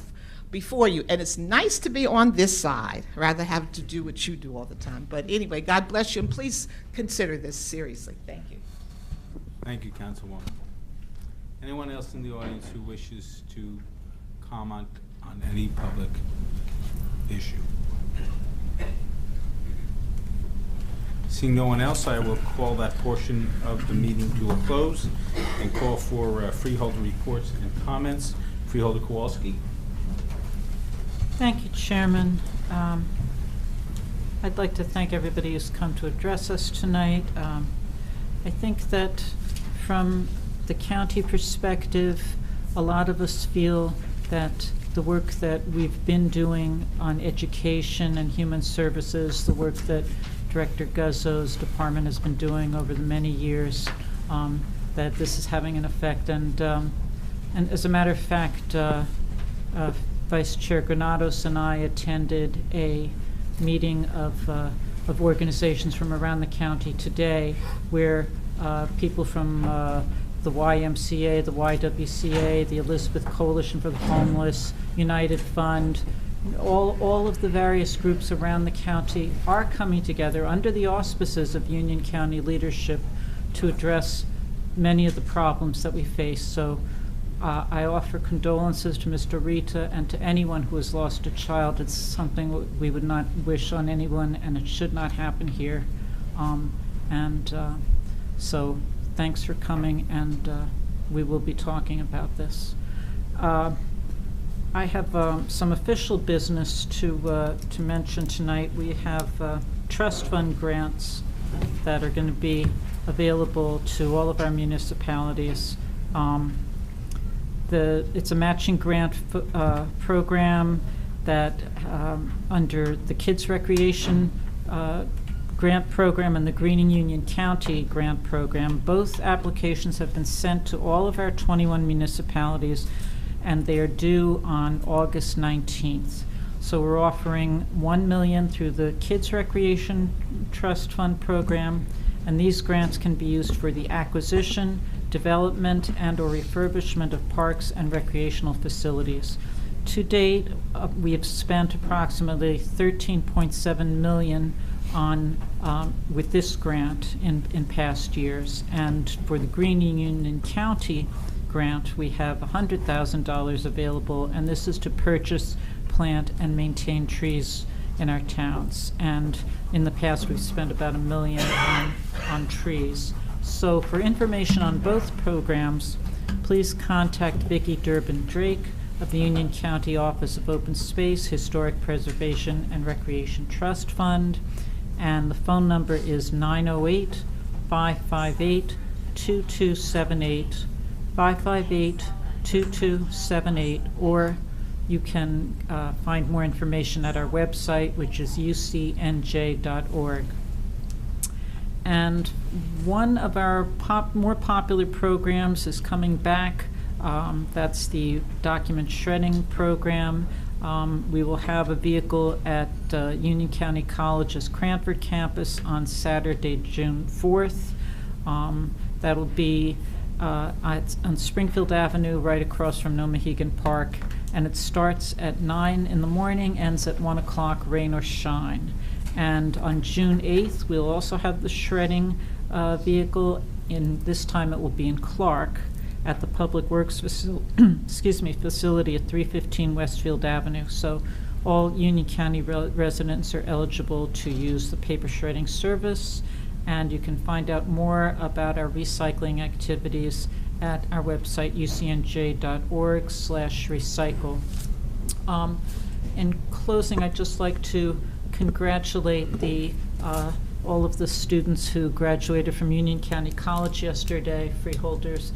before you. And it's nice to be on this side, rather have to do what you do all the time. But anyway, God bless you, and please consider this seriously. Thank you. Thank you, Councilwoman. Anyone else in the audience who wishes to comment on any public issue? Seeing no one else, I will call that portion of the meeting to a close and call for freeholder reports and comments. Freeholder Kowalski. Thank you, Chairman. I'd like to thank everybody who's come to address us tonight. I think that from the county perspective, a lot of us feel that the work that we've been doing on education and human services, the work that Director Guzzo's department has been doing over the many years, that this is having an effect. And as a matter of fact, Vice Chair Granados and I attended a meeting of organizations from around the county today, where people from the YMCA, the YWCA, the Elizabeth Coalition for the Homeless, United Fund, all of the various groups around the county are coming together under the auspices of Union County leadership to address many of the problems that we face. So I offer condolences to Mr. Rita and to anyone who has lost a child. It's something we would not wish on anyone, and it should not happen here. So thanks for coming, and we will be talking about this. I have some official business to mention tonight. We have trust fund grants that are going to be available to all of our municipalities. It's a matching grant program that under the Kids Recreation grant program and the Greening Union County grant program. Both applications have been sent to all of our 21 municipalities, and they are due on August 19th. So we're offering $1 million through the Kids Recreation Trust Fund program, and these grants can be used for the acquisition, development, and or refurbishment of parks and recreational facilities. To date, we have spent approximately $13.7 million on with this grant in past years, and for the Greening Union County grant, we have $100,000 available, and this is to purchase, plant, and maintain trees in our towns. And in the past, we've spent about $1 million on trees. So for information on both programs, please contact Vicki Durbin Drake of the Union County Office of Open Space, Historic Preservation, and Recreation Trust Fund. And the phone number is 908-558-2278, 558-2278, or you can find more information at our website, which is ucnj.org. And one of our more popular programs is coming back. That's the document shredding program. We will have a vehicle at Union County College's Cranford campus on Saturday, June 4th. That'll be on Springfield Avenue, right across from Nomahegan Park, and it starts at 9 in the morning, ends at 1 o'clock, rain or shine. And on June 8th, we'll also have the shredding vehicle. This time it will be in Clark at the Public Works facility at 315 Westfield Avenue. So all Union County residents are eligible to use the paper shredding service. And you can find out more about our recycling activities at our website, ucnj.org/recycle. In closing, I'd just like to congratulate all of the students who graduated from Union County College yesterday. Freeholders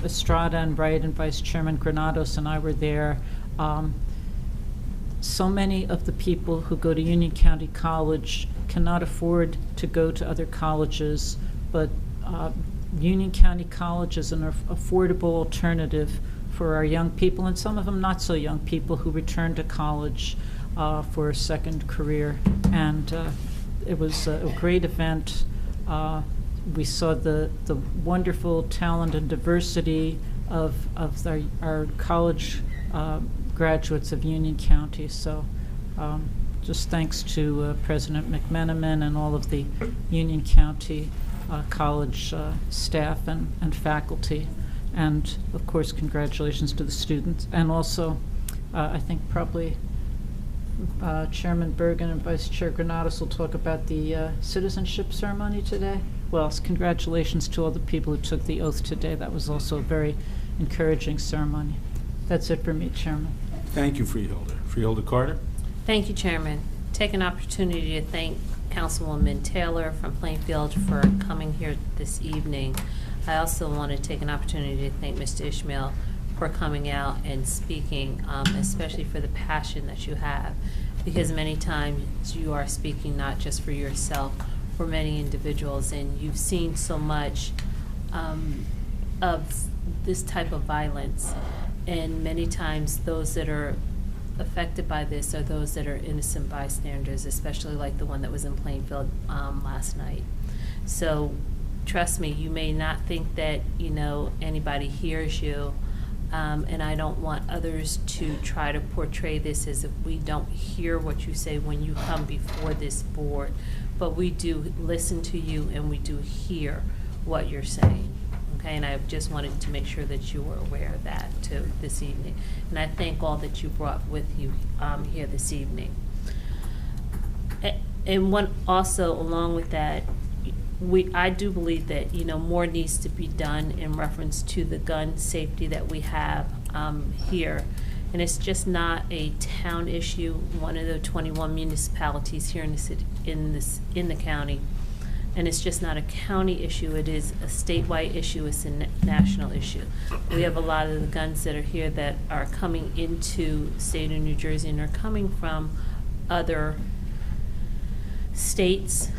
Estrada and Wright and Vice Chairman Granados and I were there. So many of the people who go to Union County College cannot afford to go to other colleges, but Union County College is an affordable alternative for our young people, and some of them not so young people who return to college for a second career. And it was a great event. We saw the wonderful talent and diversity of our college graduates of Union County. So just thanks to President McMenamin and all of the Union County college staff and faculty. And of course, congratulations to the students. And also, I think probably Chairman Bergen and Vice Chair Granados will talk about the citizenship ceremony today. Well, congratulations to all the people who took the oath today. That was also a very encouraging ceremony. That's it for me, Chairman. Thank you, Freeholder. Freeholder Carter? Thank you, Chairman. Take an opportunity to thank Councilwoman Taylor from Plainfield for coming here this evening. I also want to take an opportunity to thank Mr. Ishmael for coming out and speaking, especially for the passion that you have, because many times you are speaking not just for yourself, for many individuals, and you've seen so much of this type of violence, and many times those that are affected by this are those that are innocent bystanders, especially like the one that was in Plainfield last night. So trust me, you may not think that anybody hears you, and I don't want others to try to portray this as if we don't hear what you say when you come before this board, but we do listen to you and we do hear what you're saying. Okay, and I just wanted to make sure that you were aware of that too this evening. And I thank all that you brought with you here this evening. And one also, along with that, I do believe that more needs to be done in reference to the gun safety that we have here. And it's just not a town issue. One of the 21 municipalities here in the city, in the county. And it's just not a county issue, it is a statewide issue, it's a national issue. We have a lot of the guns that are here that are coming into the state of New Jersey and are coming from other states.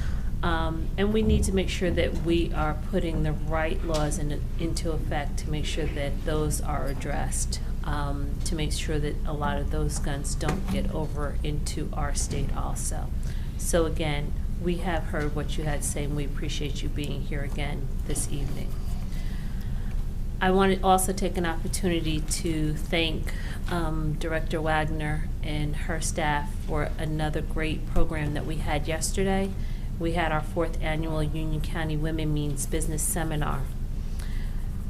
And we need to make sure that we are putting the right laws into effect to make sure that those are addressed, to make sure that a lot of those guns don't get over into our state also. So again, we have heard what you had to say, and we appreciate you being here again this evening. I want to also take an opportunity to thank Director Wagner and her staff for another great program that we had yesterday. We had our 4th annual Union County Women Means Business Seminar.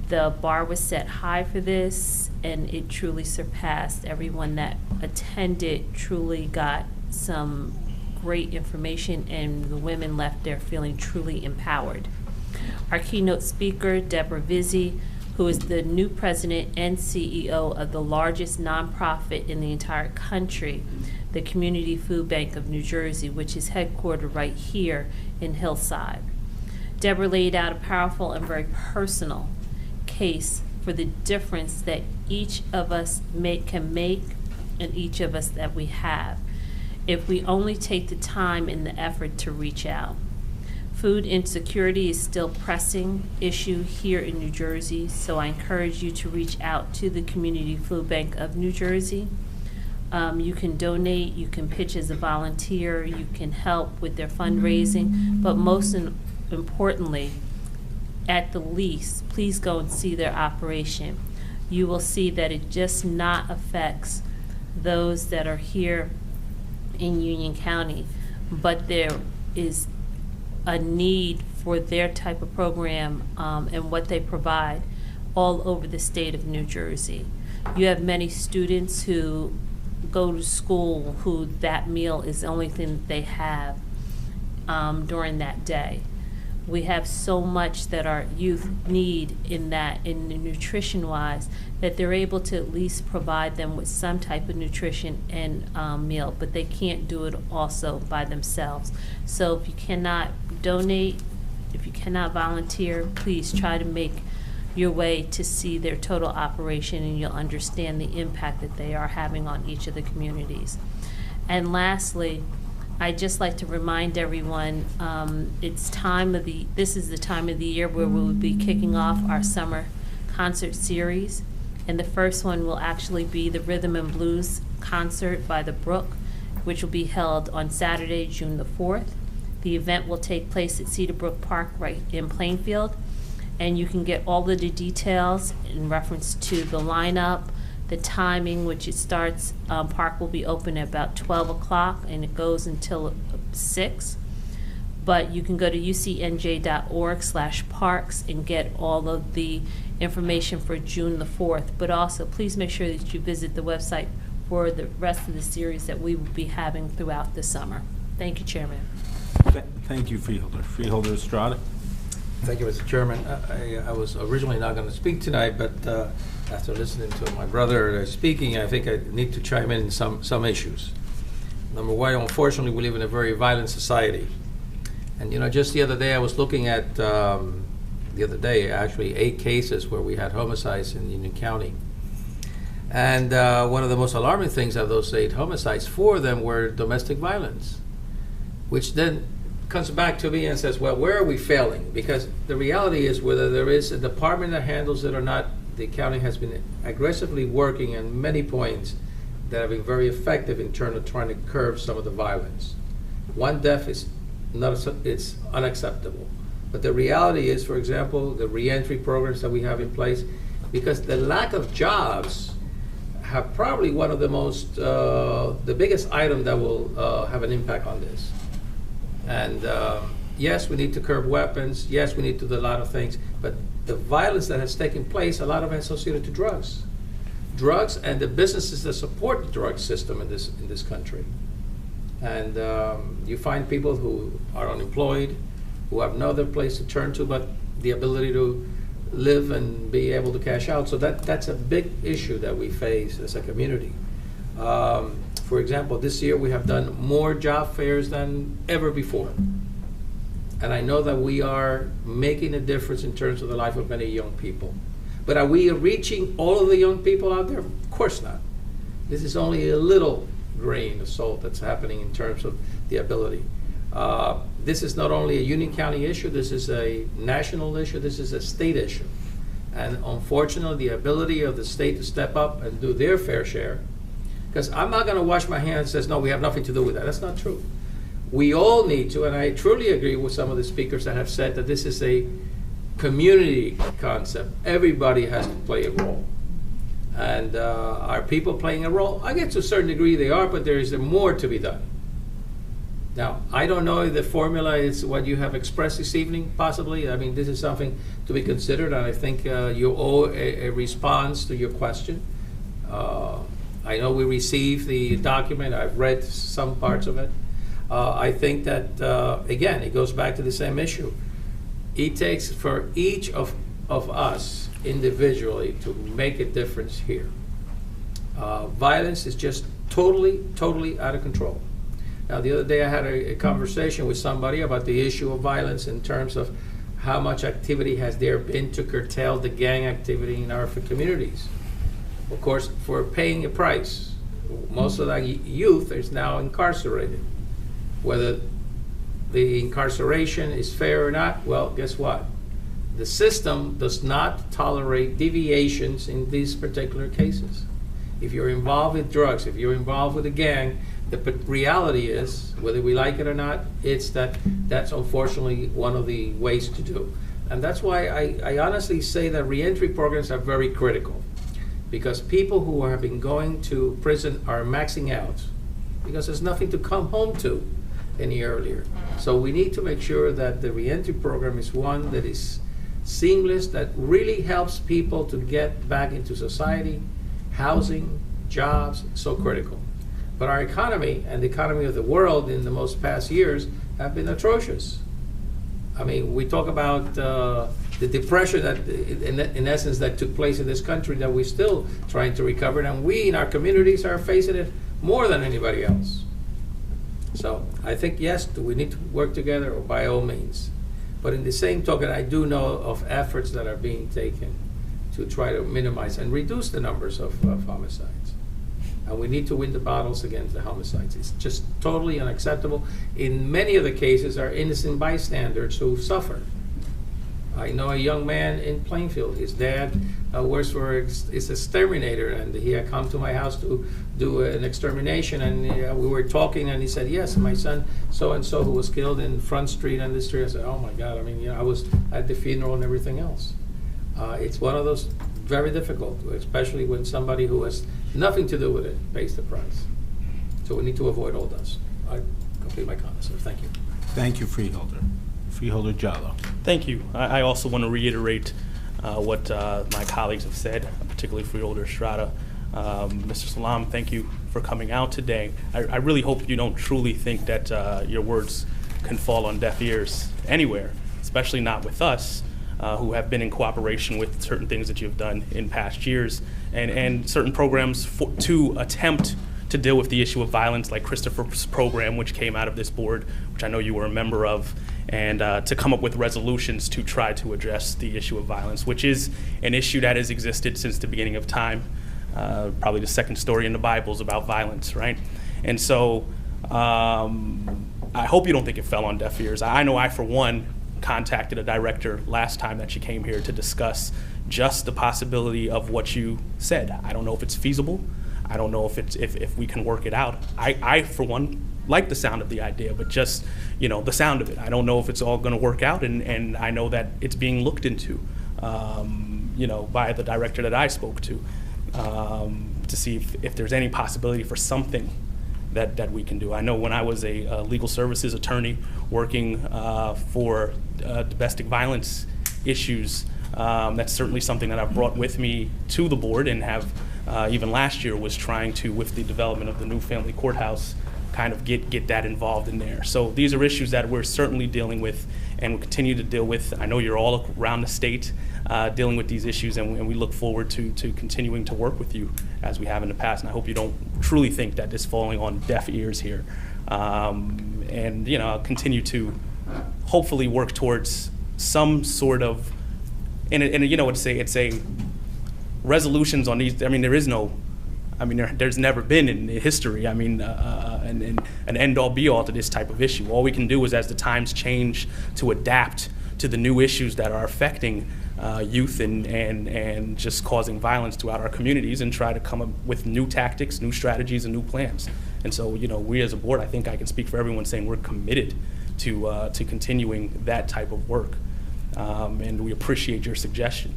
The bar was set high for this, and it truly surpassed. Everyone that attended truly got some great information, and the women left there feeling truly empowered. Our keynote speaker, Deborah Vizzi, who is the new president and CEO of the largest nonprofit in the entire country, the Community Food Bank of New Jersey, which is headquartered right here in Hillside. Deborah laid out a powerful and very personal case for the difference that each of us can make, and each of us that we have, if we only take the time and the effort to reach out. Food insecurity is still a pressing issue here in New Jersey, so I encourage you to reach out to the Community Food Bank of New Jersey. You can donate, you can pitch as a volunteer, you can help with their fundraising, but most importantly, at the least, please go and see their operation. You will see that it just not affects those that are here in Union County, but there is a need for their type of program and what they provide all over the state of New Jersey. You have many students who go to school who that meal is the only thing that they have during that day. We have so much that our youth need in nutrition wise, that they're able to at least provide them with some type of nutrition and meal, but they can't do it also by themselves. So if you cannot donate, if you cannot volunteer, please try to make your way to see their total operation, and you'll understand the impact that they are having on each of the communities. And lastly, I'd just like to remind everyone, this is the time of the year where we'll be kicking off our summer concert series. And the first one will actually be the Rhythm and Blues concert by the Brook, which will be held on Saturday, June the 4th. The event will take place at Cedar Brook Park right in Plainfield. And you can get all of the details in reference to the lineup, the timing, which it starts, park will be open at about 12 o'clock and it goes until 6. But you can go to ucnj.org/parks and get all of the information for June the 4th. But also, please make sure that you visit the website for the rest of the series that we will be having throughout the summer. Thank you, Chairman. Thank you, Freeholder. Freeholder Estrada. Thank you, Mr. Chairman. I was originally not going to speak tonight, but after listening to my brother speaking, I think I need to chime in some issues. Number one, unfortunately, we live in a very violent society. And, just the other day, I was looking at, actually 8 cases where we had homicides in Union County. And one of the most alarming things of those 8 homicides, 4 of them were domestic violence, which then comes back to me and says, well, where are we failing? Because the reality is, whether there is a department that handles it or not, the county has been aggressively working on many points that have been very effective in terms of trying to curb some of the violence. 1 death is it's unacceptable. But the reality is, for example, the reentry programs that we have in place, because the lack of jobs have probably one of the most, the biggest item that will have an impact on this. And yes, we need to curb weapons. Yes, we need to do a lot of things. But the violence that has taken place, a lot of it associated to drugs. Drugs and the businesses that support the drug system in this country. And you find people who are unemployed, who have no other place to turn to but the ability to live and be able to cash out. So that's a big issue that we face as a community. For example, this year we have done more job fairs than ever before. And I know that we are making a difference in terms of the life of many young people. But are we reaching all of the young people out there? Of course not. This is only a little grain of salt that's happening in terms of the ability. This is not only a Union County issue, this is a national issue, this is a state issue. And unfortunately, the ability of the state to step up and do their fair share, because I'm not going to wash my hands and say, no, we have nothing to do with that. That's not true. We all need to, and I truly agree with some of the speakers that have said that this is a community concept. Everybody has to play a role. And are people playing a role? I guess to a certain degree they are, but there is more to be done. Now, I don't know if the formula is what you have expressed this evening, possibly. I mean, this is something to be considered, and I think you owe a response to your question. I know we received the document. I've read some parts of it. I think that, again, it goes back to the same issue. It takes for each of us individually to make a difference here. Violence is just totally out of control. Now, the other day I had a conversation with somebody about the issue of violence in terms of how much activity has there been to curtail the gang activity in our communities. Of course, for paying a price, most of the youth is now incarcerated. Whether the incarceration is fair or not, well, guess what? The system does not tolerate deviations in these particular cases. If you're involved with drugs, if you're involved with a gang, the reality is, whether we like it or not, it's that's unfortunately one of the ways to do. And that's why I honestly say that reentry programs are very critical, because people who have been going to prison are maxing out because there's nothing to come home to any earlier. So we need to make sure that the reentry program is one that is seamless, that really helps people to get back into society. Housing, jobs, so critical. But our economy and the economy of the world in the most past years have been atrocious. I mean, we talk about the depression that, in essence, that took place in this country that we're still trying to recover, and we in our communities are facing it more than anybody else. So I think, yes, do we need to work together? By all means. But in the same token, I do know of efforts that are being taken to try to minimize and reduce the numbers of homicides. And we need to win the battles against the homicides. It's just totally unacceptable. In many of the cases are innocent bystanders who suffer. I know a young man in Plainfield. His dad works for is exterminator, and he had come to my house to do an extermination, and we were talking, and he said, yes, my son so-and-so who was killed in Front Street and this street. I said, oh my God, I mean, I was at the funeral and everything else. It's one of those very difficult, especially when somebody who has nothing to do with it pays the price. So we need to avoid all those. I complete my comments, sir. Thank you. Thank you, Freeholder. Freeholder Jallo. Thank you. I also want to reiterate what my colleagues have said, particularly Freeholder Estrada. Mr. Salam, thank you for coming out today. I really hope you don't truly think that your words can fall on deaf ears anywhere, especially not with us, who have been in cooperation with certain things that you've done in past years, and certain programs to attempt to deal with the issue of violence, like Christopher's program, which came out of this board, which I know you were a member of, and to come up with resolutions to try to address the issue of violence, which is an issue that has existed since the beginning of time. Probably the second story in the Bible is about violence, right? And so I hope you don't think it fell on deaf ears. I know I, for one, contacted a director last time that she came here to discuss just the possibility of what you said. I don't know if it's feasible. I don't know if we can work it out. I for one, like the sound of the idea, but just, the sound of it. I don't know if it's all going to work out, and I know that it's being looked into, by the director that I spoke to see if there's any possibility for something that we can do. I know when I was a legal services attorney working for domestic violence issues, that's certainly something that I've brought with me to the board, and have even last year was trying to, with the development of the new family courthouse, kind of get that involved in there. So these are issues that we're certainly dealing with and will continue to deal with. I know you're all around the state dealing with these issues, and we look forward to continuing to work with you as we have in the past. And I hope you don't truly think that this is falling on deaf ears here. And I'll continue to hopefully work towards some sort of, it's a resolutions on these. I mean, there's never been in history, an end-all be-all to this type of issue. All we can do is, as the times change, to adapt to the new issues that are affecting youth and just causing violence throughout our communities, and try to come up with new tactics, new strategies, and new plans. And so, we as a board, I think I can speak for everyone saying we're committed to continuing that type of work. And we appreciate your suggestion.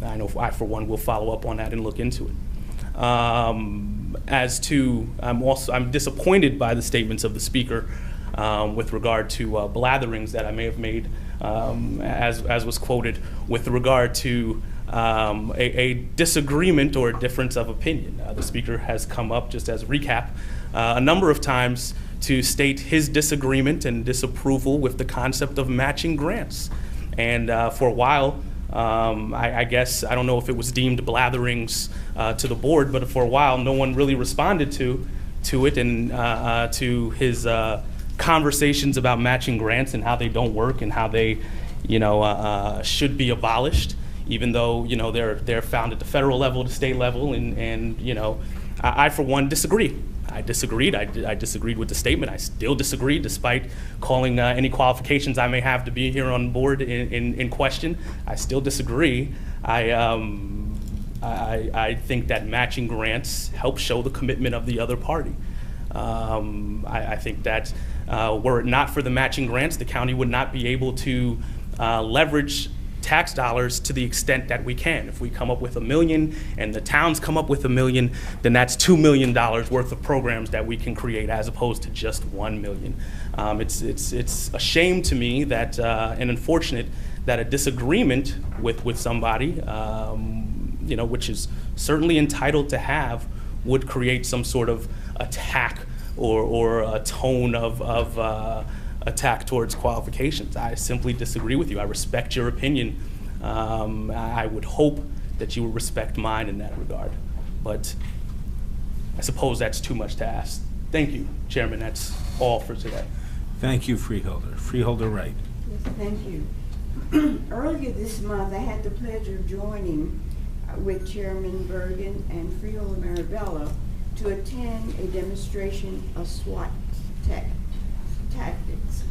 I know I, for one, will follow up on that and look into it. As to, I'm disappointed by the statements of the speaker with regard to blatherings that I may have made, as was quoted, with regard to a disagreement or a difference of opinion. The speaker has come up, just as a recap, a number of times to state his disagreement and disapproval with the concept of matching grants. And for a while, I guess, I don't know if it was deemed blatherings to the board, but for a while no one really responded to it, and to his conversations about matching grants and how they don't work and how they should be abolished, even though they're found at the federal level, the state level, and I for one disagree. I disagreed. I disagreed with the statement. I still disagree, despite calling any qualifications I may have to be here on board in question. I still disagree. I think that matching grants help show the commitment of the other party. I think that were it not for the matching grants, the county would not be able to leverage tax dollars to the extent that we can. If we come up with $1 million and the towns come up with $1 million, then that's $2 million worth of programs that we can create as opposed to just $1 million. It's a shame to me that, and unfortunate that a disagreement with somebody, which is certainly entitled to have, would create some sort of attack or a tone of attack towards qualifications. I simply disagree with you. I respect your opinion. I would hope that you would respect mine in that regard. But I suppose that's too much to ask. Thank you, Chairman. That's all for today. Thank you, Freeholder. Freeholder Wright. Yes, thank you. Earlier this month, I had the pleasure of joining with Chairman Bergen and Freeholder Marabella to attend a demonstration of SWAT tactics.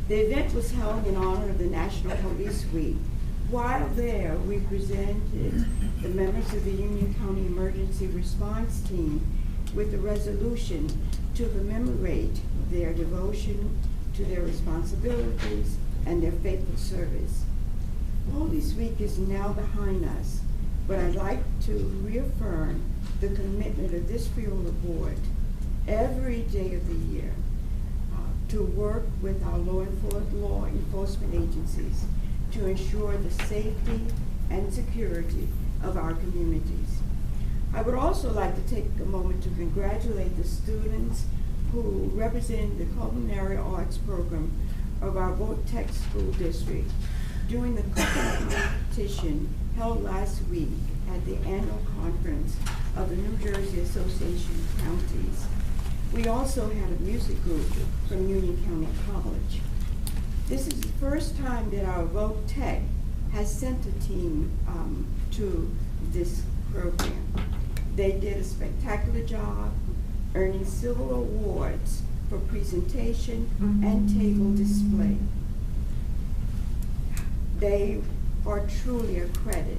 The event was held in honor of the National Police Week. While there, we presented the members of the Union County Emergency Response Team with a resolution to commemorate their devotion to their responsibilities and their faithful service. Police Week is now behind us, but I'd like to reaffirm the commitment of this Freeholder Board every day of the year to work with our law enforcement agencies to ensure the safety and security of our communities. I would also like to take a moment to congratulate the students who represent the Culinary Arts Program of our Vote Tech School District during the cooking competition held last week at the annual conference of the New Jersey Association of Counties. We also had a music group from Union County College. This is the first time that our Vote Tech has sent a team to this program. They did a spectacular job, earning several awards for presentation and table display. They are truly a credit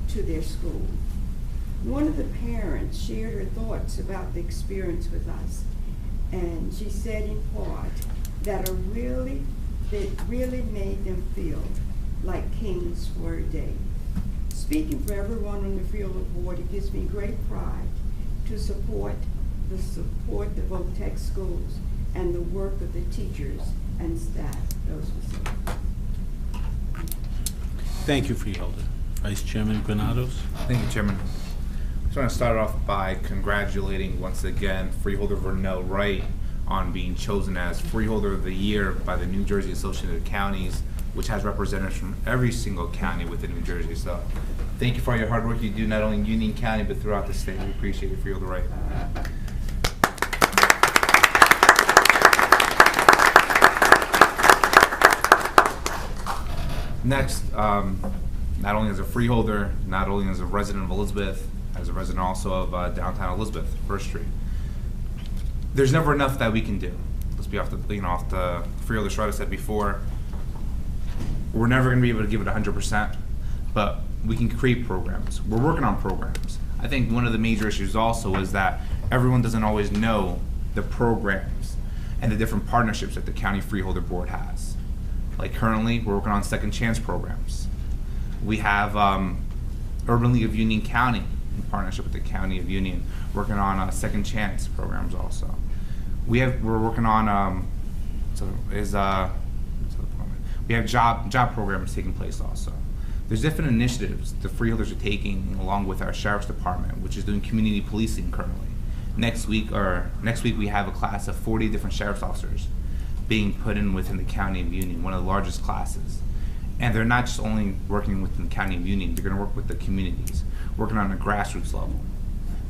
to their school. One of the parents shared her thoughts about the experience with us, and she said in part that it really made them feel like kings for a day. Speaking for everyone on the Freeholder Board, it gives me great pride to support the Vote Tech schools and the work of the teachers and staff. Those were said. Thank you, Freeholder. Vice Chairman Granados. Thank you, Chairman. I just want to start off by congratulating once again Freeholder Vernell Wright on being chosen as Freeholder of the Year by the New Jersey Association of Counties, which has representatives from every single county within New Jersey. So thank you for all your hard work you do not only in Union County but throughout the state. We appreciate it, Freeholder Wright. Next, not only as a freeholder, not only as a resident of Elizabeth, as a resident also of downtown Elizabeth, First Street. There's never enough that we can do. Let's be off the Freeholder Strata said before. We're never going to be able to give it 100%, but we can create programs. We're working on programs. I think one of the major issues also is that everyone doesn't always know the programs and the different partnerships that the County Freeholder Board has. Like currently, we're working on second chance programs. We have Urban League of Union County in partnership with the County of Union, working on second chance programs also. We're working on we have job programs taking place also. There's different initiatives the freeholders are taking along with our Sheriff's Department, which is doing community policing currently. Next week we have a class of 40 different sheriff's officers being put in within the County of Union, one of the largest classes. And they're not just only working within the County of Union, they're going to work with the communities, working on a grassroots level.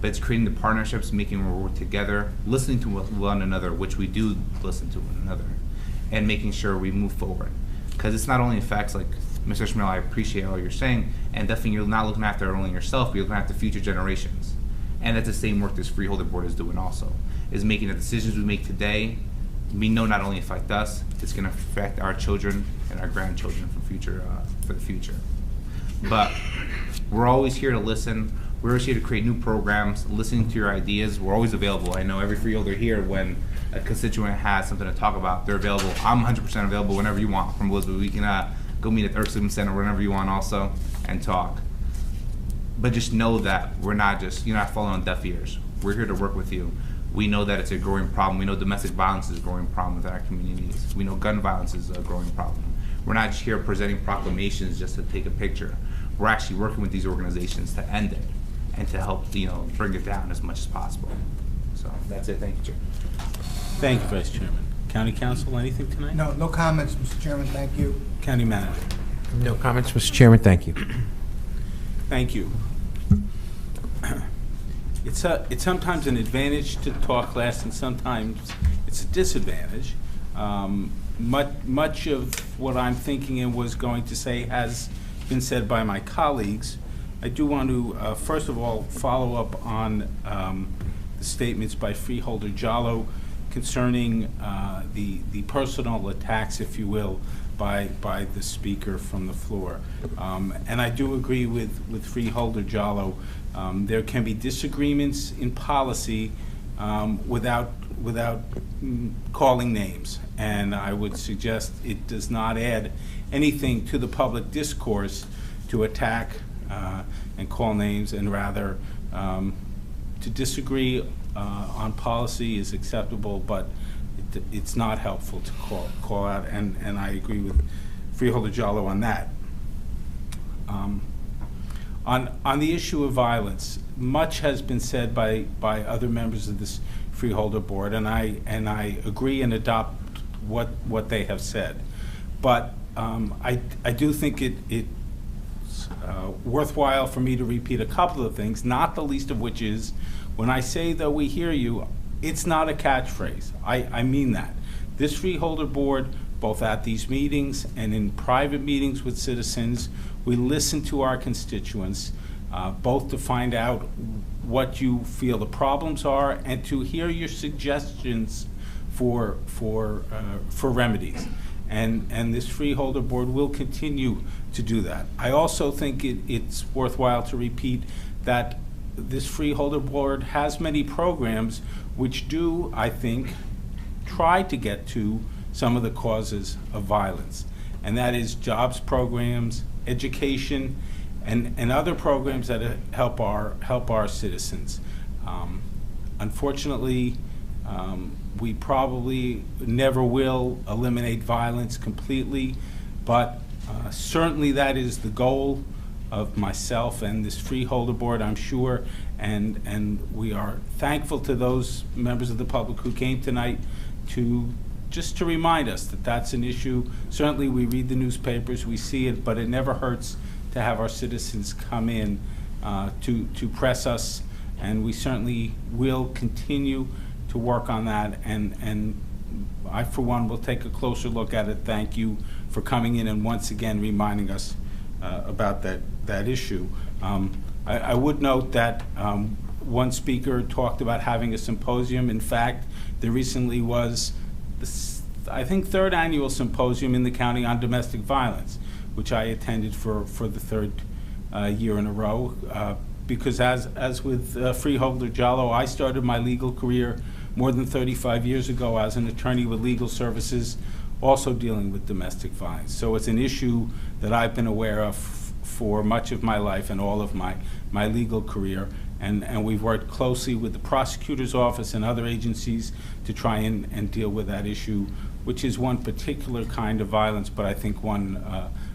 But it's creating the partnerships, making we work together, listening to one another, which we do listen to one another, and making sure we move forward. Because it's not only affects, like Mr. Schmidt, I appreciate all you're saying, and definitely you're not looking after only yourself, but you're looking after future generations. And that's the same work this Freeholder Board is doing also, is making the decisions we make today, we know not only affect us, it's going to affect our children and our grandchildren for the future. But We're always here to listen. We're always here to create new programs, listening to your ideas. We're always available. I know every freeholder here, when a constituent has something to talk about, they're available. I'm 100% available whenever you want from Elizabeth. We can go meet at the Erskine Center whenever you want also and talk. But just know that you're not falling on deaf ears. We're here to work with you. We know that it's a growing problem. We know domestic violence is a growing problem within our communities. We know gun violence is a growing problem. We're not just here presenting proclamations just to take a picture. We're actually working with these organizations to end it and to help, bring it down as much as possible. So that's it. Thank you, Chair. Thank you, Vice Chairman. County Council, anything tonight? No comments, Mr. Chairman, thank you. County Manager. No comments, Mr. Chairman, thank you. Thank you. It's sometimes an advantage to talk last, and sometimes it's a disadvantage. Much of what I'm thinking and was going to say has been said by my colleagues. I do want to, first of all, follow up on the statements by Freeholder Jallo concerning the personal attacks, if you will, by the speaker from the floor. And I do agree with Freeholder Jallo. There can be disagreements in policy without calling names, and I would suggest it does not add anything to the public discourse to attack and call names, and rather to disagree on policy is acceptable, but it's not helpful to call out, and I agree with Freeholder Jallo on that. On the issue of violence, much has been said by other members of this Freeholder Board, and I agree and adopt what they have said. But I do think it's worthwhile for me to repeat a couple of things, not the least of which is, when I say that we hear you, it's not a catchphrase. I mean that. This Freeholder Board, both at these meetings and in private meetings with citizens, we listen to our constituents, both to find out what you feel the problems are and to hear your suggestions for remedies. And this Freeholder Board will continue to do that. I also think it's worthwhile to repeat that this Freeholder Board has many programs which do, I think, try to get to some of the causes of violence. And that is jobs programs, education, and other programs that help our citizens. Unfortunately, we probably never will eliminate violence completely, but certainly that is the goal of myself and this Freeholder Board, I'm sure, and we are thankful to those members of the public who came tonight just to remind us that that's an issue. Certainly we read the newspapers, we see it, but it never hurts to have our citizens come in to press us, and we certainly will continue to work on that, and I, for one, will take a closer look at it. Thank you for coming in and once again reminding us about that issue. I would note that one speaker talked about having a symposium. In fact, there recently was I think, third annual symposium in the county on domestic violence, which I attended for the third year in a row. Because as with Freeholder Jallo, I started my legal career more than 35 years ago as an attorney with legal services, also dealing with domestic violence. So it's an issue that I've been aware of for much of my life and all of my legal career. And we've worked closely with the prosecutor's office and other agencies to try and deal with that issue, which is one particular kind of violence, but I think one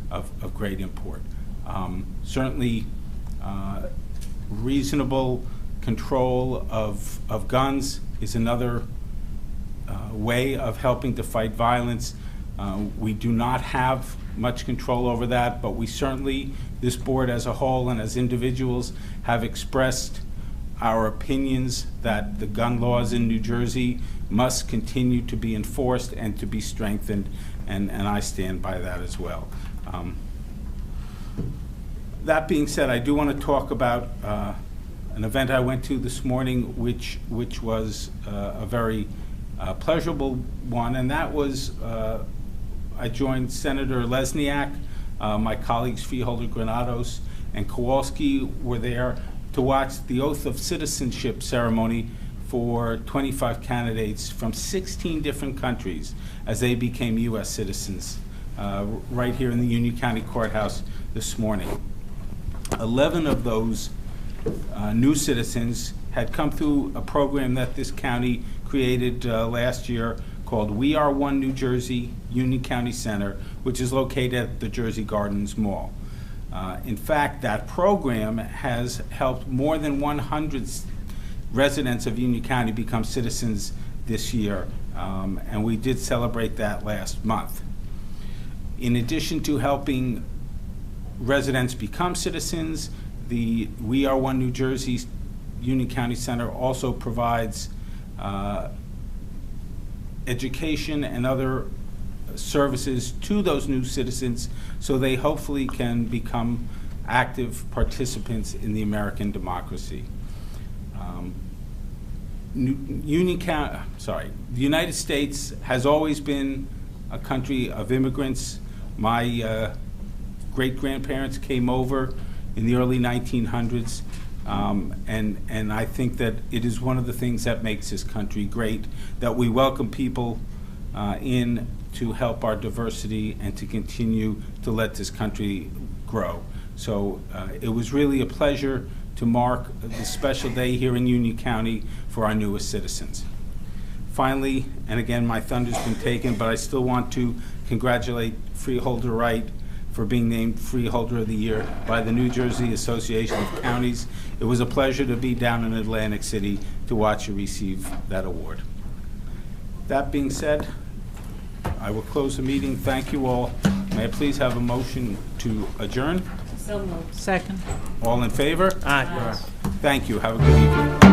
of great import. Certainly, reasonable control of guns is another way of helping to fight violence. We do not have much control over that, but we certainly, this board as a whole and as individuals, have expressed our opinions that the gun laws in New Jersey must continue to be enforced and to be strengthened, and I stand by that as well. That being said, I do want to talk about an event I went to this morning, which was a very pleasurable one, and that was I joined Senator Lesniak, my colleagues Freeholder Granados, and Kowalski were there to watch the oath of citizenship ceremony for 25 candidates from 16 different countries as they became U.S. citizens right here in the Union County Courthouse this morning. 11 of those new citizens had come through a program that this county created last year called We Are One New Jersey Union County Center, which is located at the Jersey Gardens Mall. In fact, that program has helped more than 100 residents of Union County become citizens this year, and we did celebrate that last month. In addition to helping residents become citizens, the We Are One New Jersey Union County Center also provides education and other services to those new citizens so they hopefully can become active participants in the American democracy. The United States has always been a country of immigrants. My great-grandparents came over in the early 1900s, and I think that it is one of the things that makes this country great, that we welcome people in to help our diversity and to continue to let this country grow. So it was really a pleasure to mark this special day here in Union County for our newest citizens. Finally, and again, my thunder's been taken, but I still want to congratulate Freeholder Wright for being named Freeholder of the Year by the New Jersey Association of Counties. It was a pleasure to be down in Atlantic City to watch you receive that award. That being said, I will close the meeting. Thank you all. May I please have a motion to adjourn? So moved. Second. All in favor? Aye. Thank you. Have a good evening.